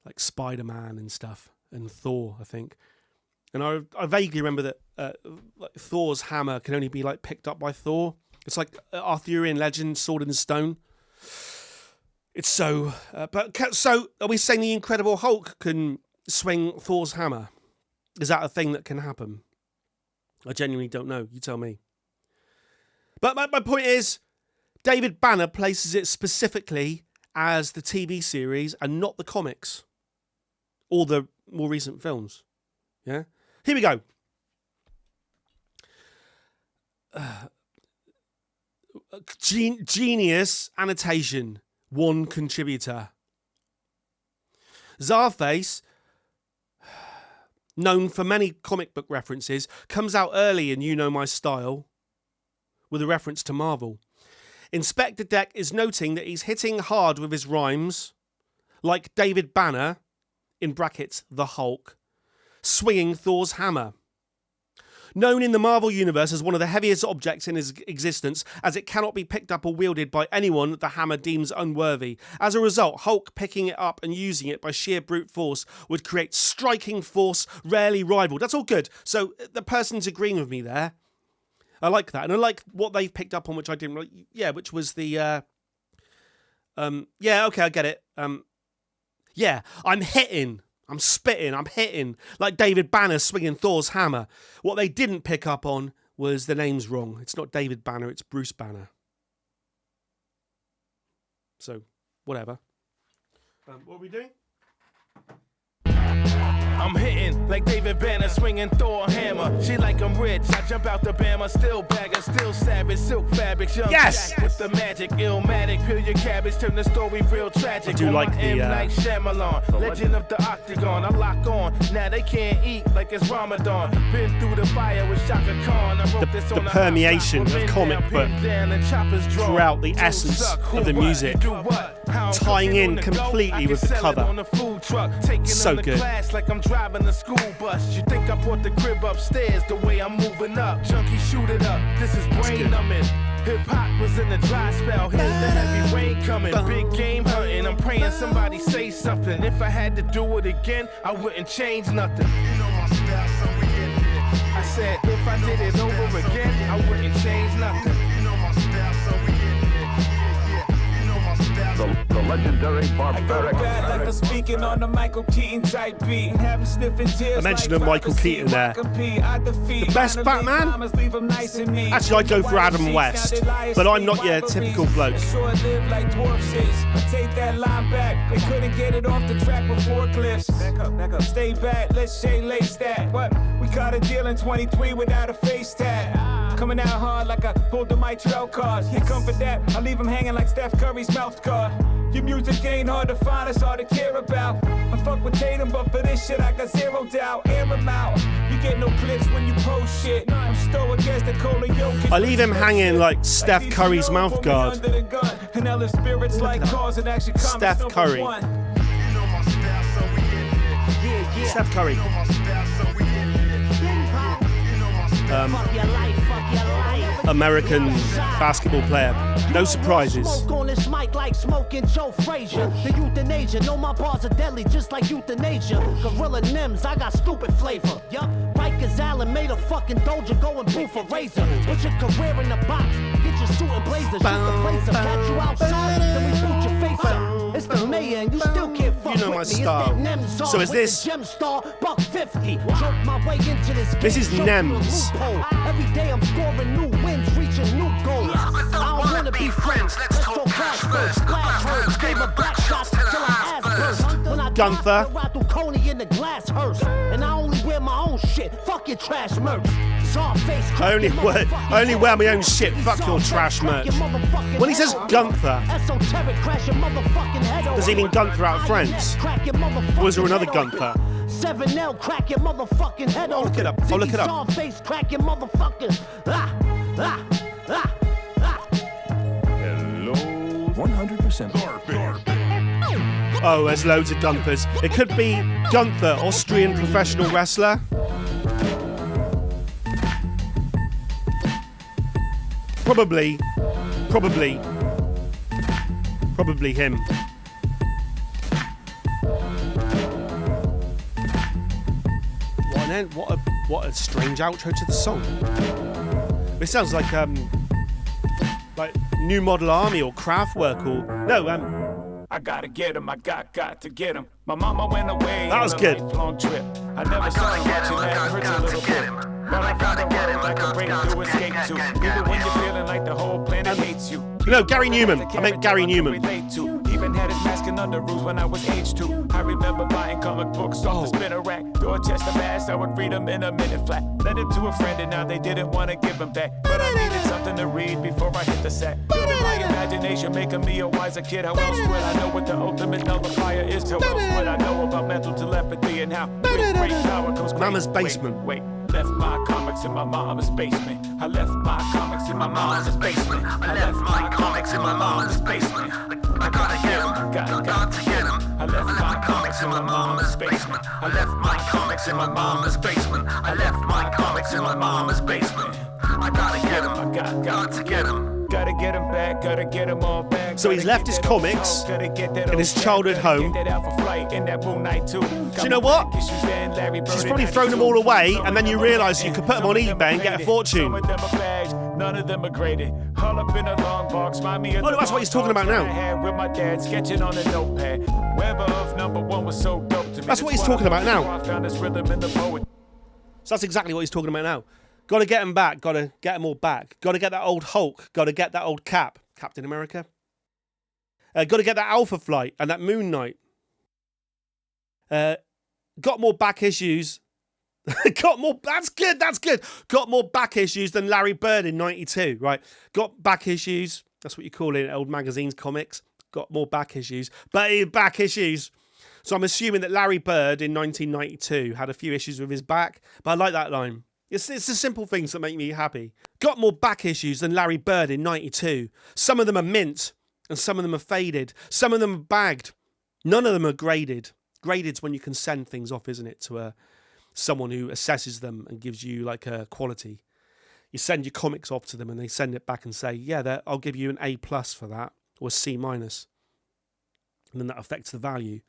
like Spider-Man and stuff, and Thor, I think. And I vaguely remember that like Thor's hammer can only be like picked up by Thor. It's like Arthurian legend, Sword in the Stone. It's so... so are we saying the Incredible Hulk can swing Thor's hammer? Is that a thing that can happen? I genuinely don't know. You tell me. But my point is, David Banner places it specifically as the TV series and not the comics or the more recent films. Yeah? Here we go. Genius annotation. One contributor. Czarface, known for many comic book references, comes out early in You Know My Style with a reference to Marvel. Inspector Deck is noting that he's hitting hard with his rhymes, like David Banner, in brackets, the Hulk, swinging Thor's hammer. Known in the Marvel Universe as one of the heaviest objects in his existence, as it cannot be picked up or wielded by anyone the hammer deems unworthy. As a result, Hulk picking it up and using it by sheer brute force would create striking force rarely rivaled. That's all good. So the person's agreeing with me there. I like that. And I like what they've picked up on, which I didn't really... Yeah, which was the... yeah, okay, I get it. Yeah, I'm hitting... I'm spitting, I'm hitting, like David Banner swinging Thor's hammer. What they didn't pick up on was the name's wrong. It's not David Banner, it's Bruce Banner. So, whatever. What are we doing? I'm hitting like David Banner, swinging Thor hammer. She like I'm rich, I jump out the Bama, still bagger, still savage, silk fabrics, young Jack with the magic, illmatic, peel your cabbage, turn the story real tragic. I do like the M. Night Shyamalan, legend of the Octagon, I lock on, now they can't eat like it's Ramadan. Been through the fire with Shaka Khan, I wrote this on the permeation of comic book throughout the essence of the music, tying in completely with the cover. So good. Like I'm driving a school bus. You think I brought the crib upstairs the way I'm moving up. Junkie, shoot it up. This is brain numbing. Hip hop was in a dry spell. Here's the heavy rain coming. Big game hunting. I'm praying somebody say something. If I had to do it again, I wouldn't change nothing. You know my style, so we in here. I said if I did it over again, I wouldn't change nothing. You know my style, so we in here. The legendary barbaric. Like I'm speaking on the Michael Keaton type beat. Having sniffing tears. I mentioned Michael Keaton there. The best Batman? Actually, I'd go for Adam West, but I'm not your typical bloke. Take that line back. They couldn't get it off the track with forklifts. Back up. Stay back. Let's Shay lace that. What? We got a deal in 23 without a face tag. Coming out hard like I pulled the Mitrell cards. You come for that, I leave him hanging like Steph Curry's mouth guard. Your music ain't hard to find, it's hard to care about. I fuck with Tatum, but for this shit I got zero doubt. Air him out. You get no clicks when you post shit. I'm still against the Cola Jokic. I leave him hanging like Steph Curry's mouth guard. Steph Curry. Steph Curry. American basketball player. No surprises. Smoke on this mic like smoking Joe Frazier. The euthanasia, know my bars are deadly just like euthanasia. Gorilla Nims, I got stupid flavor. Yup, Rikers Allen made a fucking doja go and booth a razor. Put your career in the box, get your suit and blazer, shoot the place up, catch you outside, then we boot your face up. It's the mayor and you still can't fuck You know my with me. style. It's that Nems So is this? Gem Star, buck 50. Joke my way into this game. This is show me a Nems. loophole. Every day I'm scoring new wins, reaching new goals. I don't wanna be friends. Let's talk cash first. Glass hurts, gave a back shot till I ass burst. When I Gunther. ride through Coney in the glass hearse, and I only wear my own shit. Fuck your trash merch. Czarface. I only wear my own shit. Fuck your trash merch. When he says Gunther, does he mean Gunther out of Friends? Or is there another Gunther? 7L, crack your motherfucking head I'll look it up. I'll look it up. Czarface, crack your motherfucking. Hello, 100% Oh, there's loads of Gunthers. It could be Gunther, Austrian professional wrestler. Probably him. What a strange outro to the song. It sounds like New Model Army or Kraftwerk or no. I gotta get him, I got to get him. My mama went away That was on a good. lifelong trip. I never saw her much and that hurts a little bit. But I found a road like a break to escape to. Even when you're feeling like the whole planet hates you. No, Gary Newman. I meant Gary Newman. Even had his mask and underoos when I was age 2. I remember buying comic books off the spinner rack. Dorchester, Mass, I would read them in a minute flat. Lent it to a friend and now they didn't want to give them back. But I needed something to read before I hit the sack. Building my imagination, making me a wiser kid. How else would I know what the ultimate nullifier is? How else would I know about mental telepathy and how great power comes great. Mama's basement. Wait. Left my comics in my mama's basement. I left my comics in my mama's basement. I left my comics in my mama's basement. I gotta get them, got to get them. I left my comics in my mama's basement. I left my comics in my mama's basement. I left my comics in my mama's basement. I gotta get them, I got to get them. Gotta get him back, gotta get him all back. So he's left his comics in his childhood home. Do you know what? She's probably thrown them all away, and then you realise you could put them on eBay and get a fortune. None of them are graded. All up in a long box, mind me. Oh, that's what he's talking about now. With my dad sketching on a notepad. Weber of #1 was so dope to me. That's what he's talking about now. I found this rhythm in the poet. So that's exactly what he's talking about now. Got to get them back. Got to get them all back. Got to get that old Hulk. Got to get that old Cap. Captain America. Got to get that Alpha Flight and that Moon Knight. Got more back issues. Got more. That's good. That's good. Got more back issues than Larry Bird in '92. Right. Got back issues. That's what you call it in old magazines, comics. Got more back issues. But back issues. So I'm assuming that Larry Bird in 1992 had a few issues with his back. But I like that line. It's the simple things that make me happy. Got more back issues than Larry Bird in '92. Some of them are mint and some of them are faded. Some of them are bagged. None of them are graded. Graded's when you can send things off, isn't it, to someone who assesses them and gives you like a quality. You send your comics off to them and they send it back and say, yeah, I'll give you an A+ for that or a C-. And then that affects the value.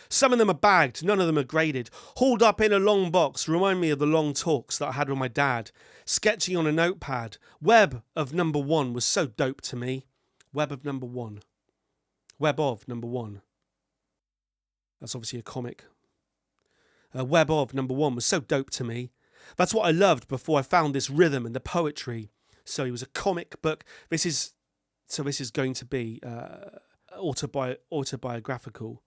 Some of them are bagged, none of them are graded. Hauled up in a long box, remind me of the long talks that I had with my dad. Sketching on a notepad. Web of #1 was so dope to me. Web of #1. Web of #1. That's obviously a comic. Web of #1 was so dope to me. That's what I loved before I found this rhythm and the poetry. So he was a comic book. This is going to be autobiographical.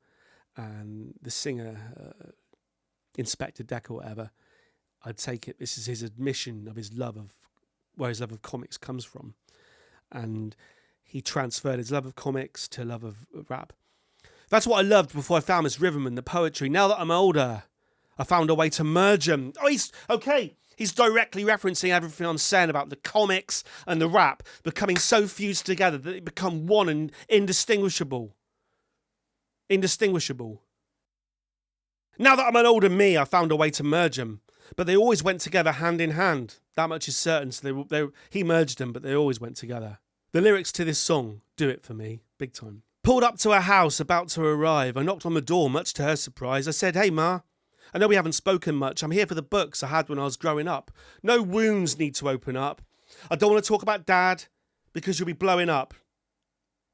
And the singer, Inspector Deck or whatever, I'd take it. This is his admission of where his love of comics comes from. And he transferred his love of comics to love of rap. That's what I loved before I found this rhythm and the poetry. Now that I'm older, I found a way to merge them. Oh, he's directly referencing everything I'm saying about the comics and the rap becoming so fused together that they become one and indistinguishable. Indistinguishable. Now that I'm an older me, I found a way to merge them. But they always went together hand in hand. That much is certain. So he merged them, but they always went together. The lyrics to this song do it for me, big time. Pulled up to her house, about to arrive. I knocked on the door, much to her surprise. I said, "Hey, Ma. I know we haven't spoken much. I'm here for the books I had when I was growing up. No wounds need to open up. I don't want to talk about Dad, because you'll be blowing up.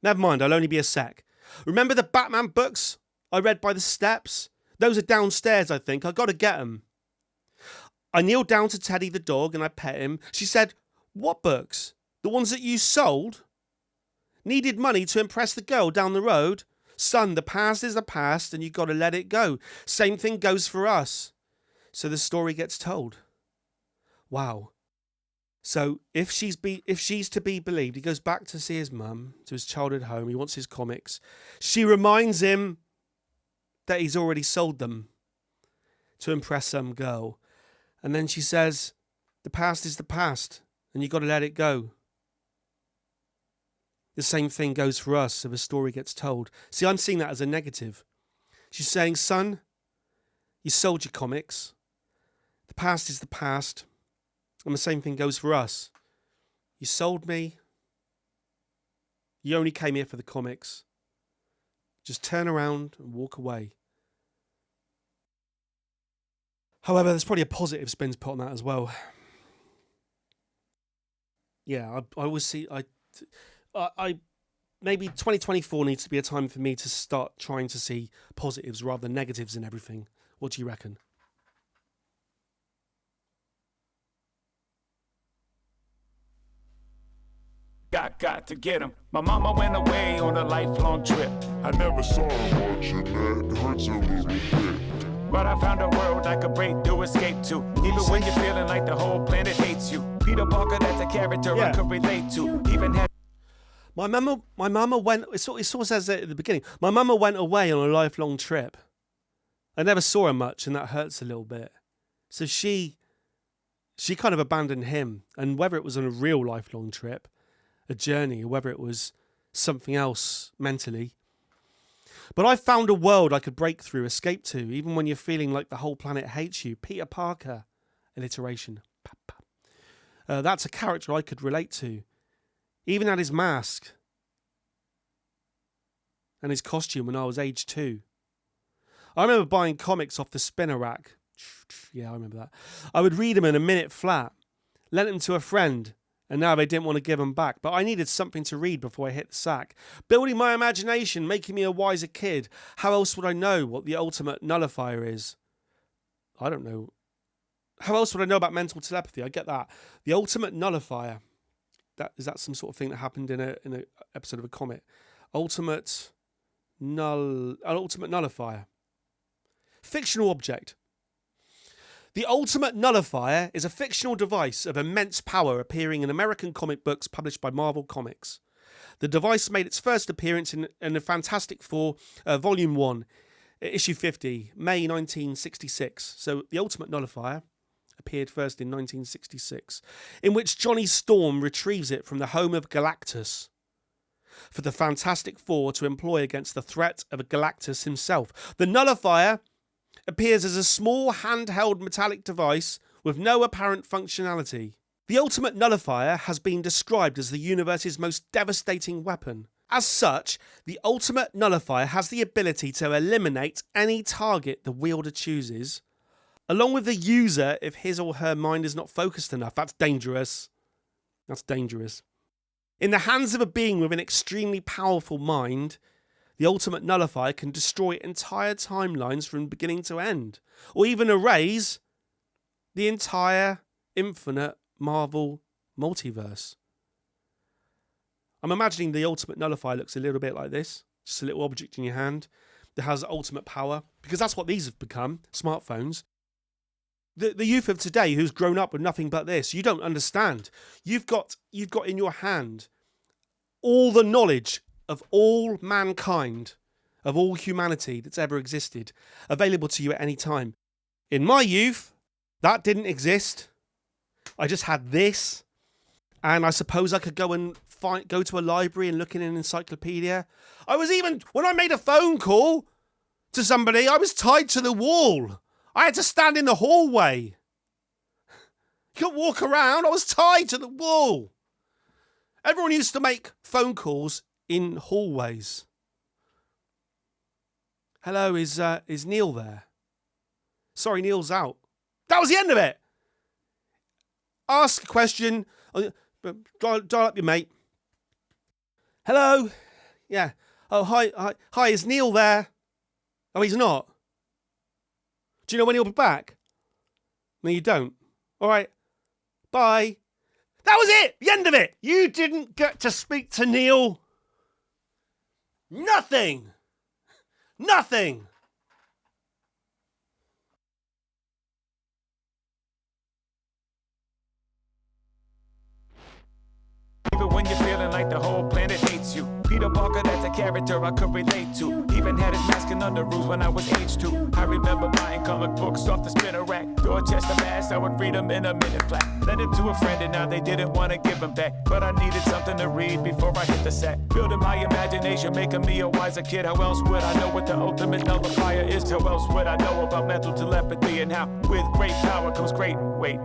Never mind, I'll only be a sec. Remember the Batman books I read by the steps? Those are downstairs, I think. I got to get them." I kneeled down to Teddy the dog and I pet him. She said, "What books? The ones that you sold? Needed money to impress the girl down the road? Son, the past is the past and you got to let it go. Same thing goes for us." So the story gets told. Wow. So if she's to be believed, he goes back to see his mum, to his childhood home. He wants his comics. She reminds him that he's already sold them to impress some girl. And then she says, "The past is the past and you got to let it go. The same thing goes for us," so the story gets told. See, I'm seeing that as a negative. She's saying, "Son, you sold your comics. The past is the past. And the same thing goes for us. You sold me. You only came here for the comics. Just turn around and walk away." However, there's probably a positive spin to put on that as well. Yeah, I always see... I maybe 2024 needs to be a time for me to start trying to see positives rather than negatives in everything. What do you reckon? Got to get him. My mama went away on a lifelong trip. I never saw her much, and that hurts a little bit. But I found a world I could break through, escape to. Even when you're feeling like the whole planet hates you. Peter Parker, that's a character I could relate to. Even had My mama went, it sort of says it at the beginning, my mama went away on a lifelong trip. I never saw her much and that hurts a little bit. So she kind of abandoned him, and whether it was on a real lifelong trip, a journey, or whether it was something else mentally. But I found a world I could break through, escape to, even when you're feeling like the whole planet hates you. Peter Parker, alliteration. That's a character I could relate to. Even had his mask and his costume when I was age 2. I remember buying comics off the spinner rack. Yeah, I remember that. I would read them in a minute flat, lent them to a friend, and now they didn't want to give them back. But I needed something to read before I hit the sack. Building my imagination, making me a wiser kid. How else would I know what the ultimate nullifier is? I don't know. How else would I know about mental telepathy? I get that. The ultimate nullifier. Is that some sort of thing that happened in a episode of a comic? Ultimate nullifier. Fictional object. The ultimate nullifier is a fictional device of immense power appearing in American comic books published by Marvel Comics. The device made its first appearance in the Fantastic Four, Volume 1, Issue 50, May 1966. So the ultimate nullifier appeared first in 1966, in which Johnny Storm retrieves it from the home of Galactus for the Fantastic Four to employ against the threat of Galactus himself. The nullifier appears as a small handheld metallic device with no apparent functionality. The ultimate nullifier has been described as the universe's most devastating weapon. As such, the ultimate nullifier has the ability to eliminate any target the wielder chooses, along with the user if his or her mind is not focused enough. That's dangerous. That's dangerous. In the hands of a being with an extremely powerful mind, the ultimate nullifier can destroy entire timelines from beginning to end, or even erase the entire infinite Marvel multiverse. I'm imagining the ultimate nullifier looks a little bit like this, just a little object in your hand that has ultimate power, because that's what these have become, smartphones. The youth of today who's grown up with nothing but this, you don't understand. You've got in your hand all the knowledge of all mankind, of all humanity that's ever existed, available to you at any time. In my youth, that didn't exist. I just had this. And I suppose I could go to a library and look in an encyclopedia. I was even, when I made a phone call to somebody, I was tied to the wall. I had to stand in the hallway. You couldn't walk around. I was tied to the wall. Everyone used to make phone calls in hallways. Hello, is Neil there? Sorry, Neil's out. That was the end of it. Ask a question. Dial up your mate. Hello? Yeah. Oh, hi, is Neil there? Oh, he's not. Do you know when he'll be back? No, you don't. All right. Bye. That was it. The end of it. You didn't get to speak to Neil. Nothing. Nothing. Even when you're feeling like the whole planet hates you. Peter Parker, that's a character I could relate to. Even had his mask and underoos when I was age 2. I remember buying comic books off the spinner rack. Dorchester, Mass, I would read them in a minute flat. Lent it to a friend and now they didn't want to give them back. But I needed something to read before I hit the sack. Building my imagination, making me a wiser kid. How else would I know what the ultimate nullifier is? How else would I know about mental telepathy and how with great power comes great... Wait.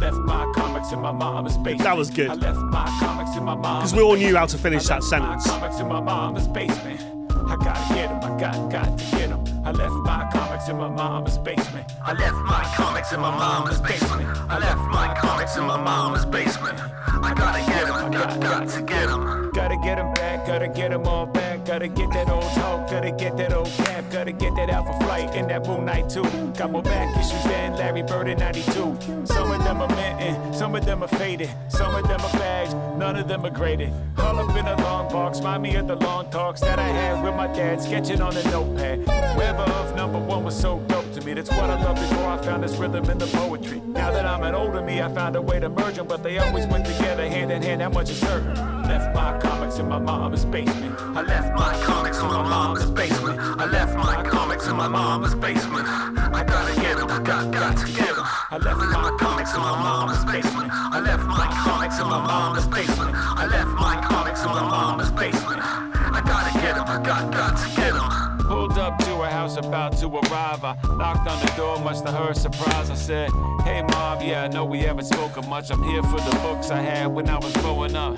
Left my comics in my mama's basement. That was good. I left my comics in my mama's because we all knew how to finish that sentence. My comics in my mama's basement. I gotta get them. I got to get them. I left my comics in my mama's basement. I left my comics in my mama's basement. I left my comics in my mama's basement. I gotta get them. I got to get them. Gotta get them back. Gotta get them all back. Gotta get that old talk. Gotta get that old cap. Gotta get that Alpha Flight and that Moon Knight too. Got more back issues than Larry Bird in 92. Some of them are minting, some of them are faded, some of them are bags, none of them are graded. All up in a long box, remind me of the long talks that I had with my dad, sketching on a notepad. Wherever of #1 was so dope to me. That's what I loved before I found this rhythm in the poetry. Now that I'm an older me, I found a way to merge them, but they always went together hand in hand, that much is certain. Left my comics in my mama's basement. I left my comics in my mama's basement. I left my comics in my mama's basement. I gotta get them, got to get them. I left my comics in my mama's basement. I left my comics in my mama's basement. I left my comics in my mama's basement. I gotta get them, got to get them. Pulled up to a house about to arrive. I knocked on the door, much to her surprise. I said, hey mom, yeah, I know we haven't spoken much. I'm here for the books I had when I was growing up.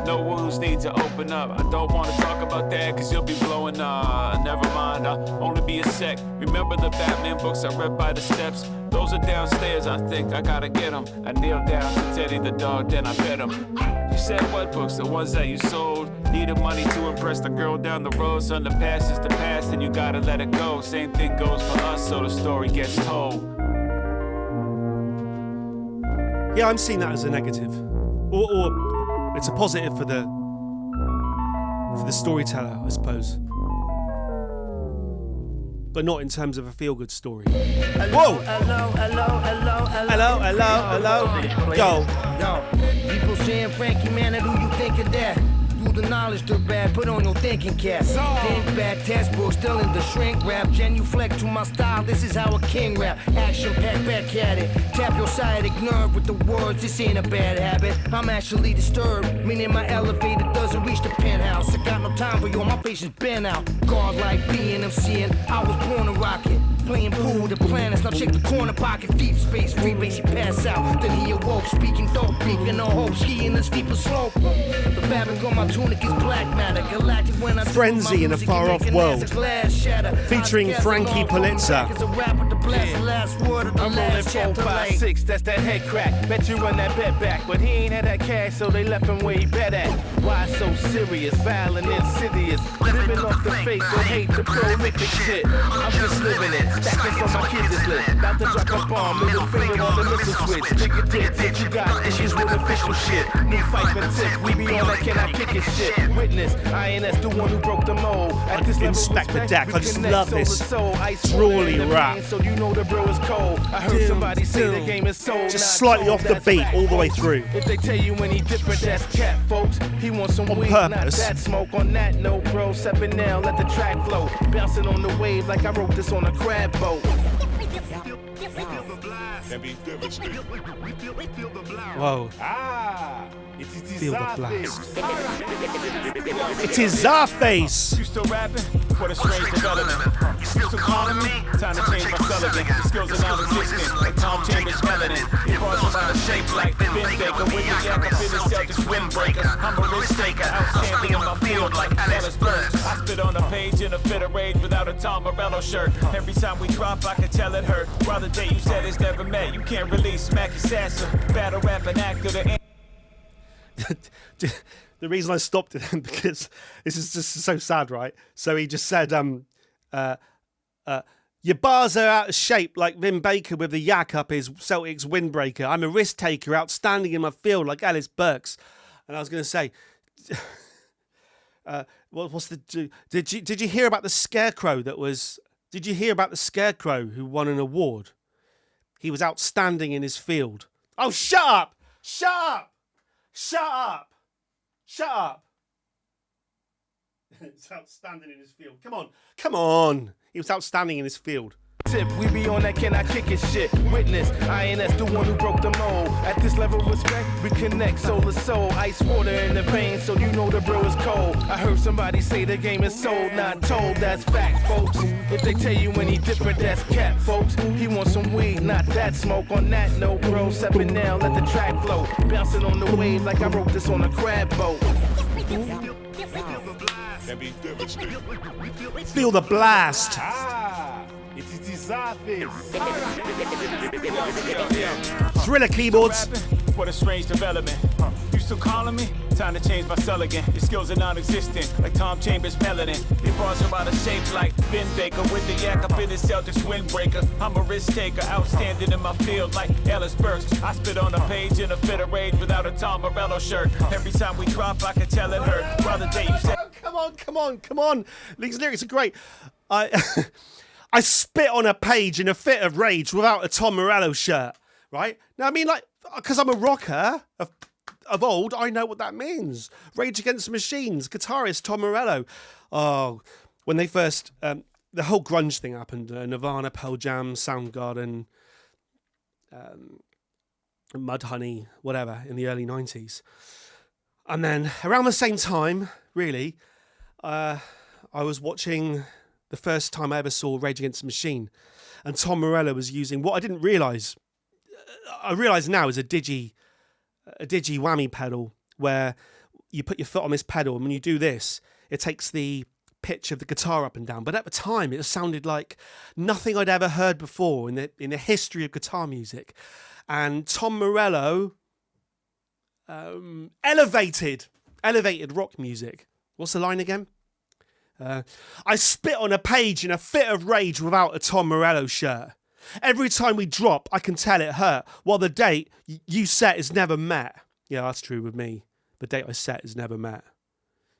No wounds need to open up. I don't want to talk about that cause you'll be blowing up. Never mind, I'll only be a sec. Remember the Batman books I read by the steps? Those are downstairs, I think I gotta get them. I kneeled down to Teddy the dog, then I fed him. You said what books? The ones that you sold. Needed money to impress the girl down the road. Son, the past is the past and you gotta let it go. Same thing goes for us, so the story gets told. Yeah, I'm seeing that as a negative. Or it's a positive for the storyteller, I suppose. But not in terms of a feel-good story. Whoa! Hello. Yo, people saying, Frankie, man, who you think of that? Do the knowledge to bad, put on your thinking cap. Think bad textbook, still in the shrink rap. Genuflect to my style, this is how a king rap. Action pack back at it. Tap your sciatic nerve with the words, this ain't a bad habit. I'm actually disturbed, meaning my elevator doesn't reach the penthouse. I got no time for you, my patience been out. God like being MCing, I was born to rock it. Playing pool with the planets, now check the corner pocket. Deep space, free base, he pass out. Then he awoke, speaking dope, beaking no hope. Skiing the steeper slope. The fabric on my tunic is black matter. Galactic when I Frenzy in a far-off world. Featuring Frankie Polizza. I'm rolling 4, 5, 6, that's that head crack. Bet you run that bet back, but he ain't had that cash, so they left him where he bet at. Why so serious, violent, insidious? Living off the fake, but hate the prolific shit. I'm just living it. Stacking for my kids is lit. about to drop a bomb. Middle finger on the missile switch. Take a dip. You got issues with official shit. Need fight for tips. We be on that can I kick it shit. Witness, INS the one who broke the mold. At this Inspect the deck. I just love this drawly rap. So you know the bro is cold. I heard somebody say the game is sold. Just slightly off the beat all the way through. If they tell you when he different, that's cat, folks. He wants some weed, not that smoke. On that note, bro, stepping now, let the track flow. Bouncing on the wave like I wrote this on a crab boat. Whoa. Feel the blast. It is Czarface. You still rapping? What a strange development. You still calling me? Time to change my sullivan. The skills are non-existent. Like Tom Chambers melanin. It bars about a shape like Ben Baker. With the yak up in the Celtics windbreaker. I'm a risk taker. Outstanding in my field like Alice Burns. I spit on a page in a fit of rage without a Tom Morello shirt. Every time we drop, I can tell it hurt. While the day you said it's never met, you can't release Smacky Sasser. Battle rapping actor to The reason I stopped it because this is just so sad, right? So he just said, your bars are out of shape like Vin Baker with the yak up his Celtics windbreaker. I'm a risk taker, outstanding in my field like Alice Burks. And I was going to say, what's the? Did you hear about the scarecrow that was? Did you hear about the scarecrow who won an award? He was outstanding in his field. Oh, shut up! Shut up! Shut up! Shut up! It's outstanding in his field. Come on. Come on. He was outstanding in his field. We be on that can I kick it shit. Witness, INS the one who broke the mold. At this level of respect, we connect soul to soul. Ice water in the veins, so you know the bro is cold. I heard somebody say the game is sold, not told. That's fact, folks. If they tell you when he different, that's cat, folks. He wants some weed, not that smoke. On that note, bro, stepping now, let the track flow. Bouncing on the wave like I wrote this on a crab boat. Feel the blast. It is Czarface. Thriller keyboards. What a strange development. You still calling me? Time to change my cell again. Your skills are non-existent, like Tom Chambers melanin. Your bars are out of shape like Ben Baker with the yak up in his Celtics windbreaker. I'm a risk taker, outstanding in my field like Alice Burks. I spit on a page in a fit of rage without a Tom Morello shirt. Every time we drop, I can tell it hurt. While the day you said, come on. These lyrics are great. I spit on a page in a fit of rage without a Tom Morello shirt, right? Now, I mean, like, because I'm a rocker of old, I know what that means. Rage Against the Machines, guitarist Tom Morello. Oh, when they first, the whole grunge thing happened, Nirvana, Pearl Jam, Soundgarden, Mudhoney, whatever, in the early 90s. And then around the same time, really, I was watching the first time I ever saw Rage Against the Machine, and Tom Morello was using what I didn't realise. I realise now is a digi whammy pedal where you put your foot on this pedal, and when you do this, it takes the pitch of the guitar up and down. But at the time, it sounded like nothing I'd ever heard before in the history of guitar music. And Tom Morello elevated rock music. What's the line again? I spit on a page in a fit of rage without a Tom Morello shirt. Every time we drop, I can tell it hurt. While the date you set is never met. Yeah, that's true with me. The date I set is never met.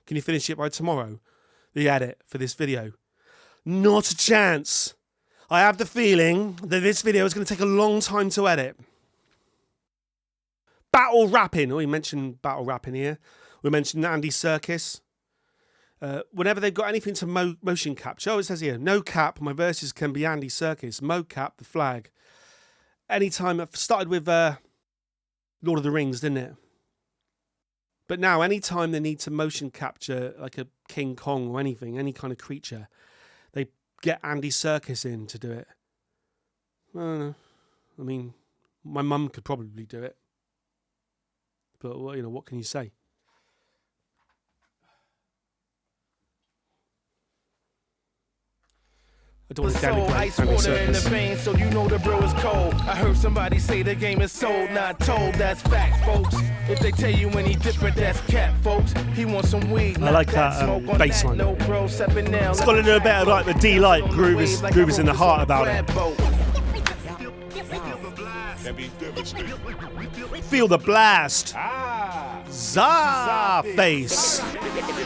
Can you finish it by tomorrow? The edit for this video. Not a chance. I have the feeling that this video is going to take a long time to edit. Battle rapping. Oh, we mentioned battle rapping here. We mentioned Andy Serkis. Whenever they've got anything to motion capture, it says here, no cap, my verses can be Andy Serkis, mocap, the flag. Anytime, I've started with Lord of the Rings, didn't it? But now, anytime they need to motion capture like a King Kong or anything, any kind of creature, they get Andy Serkis in to do it. I don't know. I mean, my mum could probably do it. But, well, you know, what can you say? I don't want to denigrate Andy Serkis. In the veins, so you know the bro is cold. I heard somebody say the game is sold, not told. That's fact, folks. If they tell you when he different, that's cat, folks. He wants some weed. I like that bass line. It's got a little bit of like the D-Light groove is in the heart about it. That'd be devastating. Feel the blast. Czarface.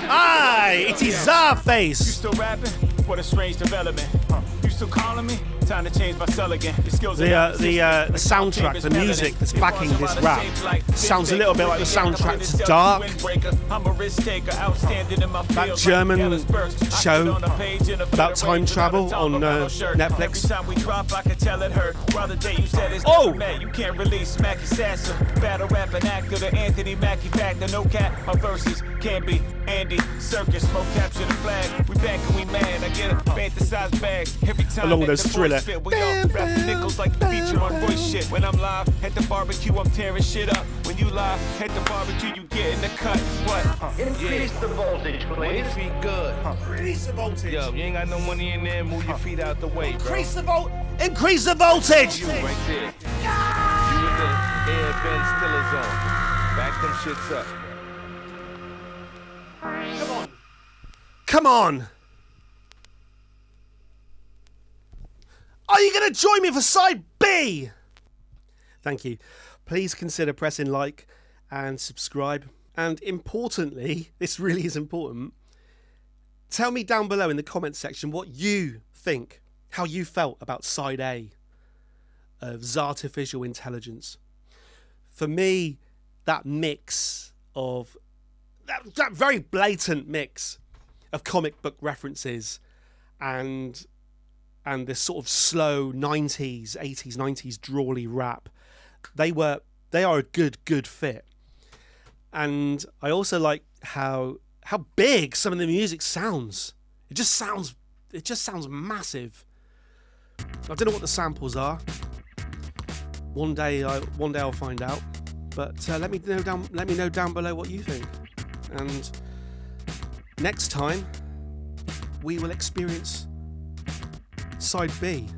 Aye, it is Czarface. You still rapping? What a strange development. You still calling me? Time to change my cell again. Your skills The soundtrack, the music that's backing this rap sounds a little bit like the soundtrack to Dark. That German show about time travel on Netflix. Oh! You can't release Mackie Sasser. Battle rapping actor, the Anthony Mackie factor. No cap, my verses can be Andy Circus. Smoke capture the flag. We back and we mad. I get a fantasized bag every time. Along with those Thriller. We all rap nickels like the feature on Royce shit. When I'm live at the barbecue, I'm tearing shit up. When you live at the barbecue, you get in the cut. What? Increase the voltage, Move please. your feet good. Increase the voltage. Yo, you ain't got no money in there, move your feet out the way, bro. Increase the voltage. You right there. You with the air bend stiller zone. Back them shits up. Come on. Are you going to join me for side B? Thank you. Please consider pressing like and subscribe. And importantly, this really is important, tell me down below in the comments section what you think, how you felt about side A of Czartificial Intelligence. For me, that mix of, that very blatant mix of comic book references and this sort of slow 90s, 80s, 90s drawly rap, they are a good fit. And I also like how big some of the music sounds. It just sounds massive. I don't know what the samples are. One day I'll find out. But let me know down below what you think. And next time we will experience Side B.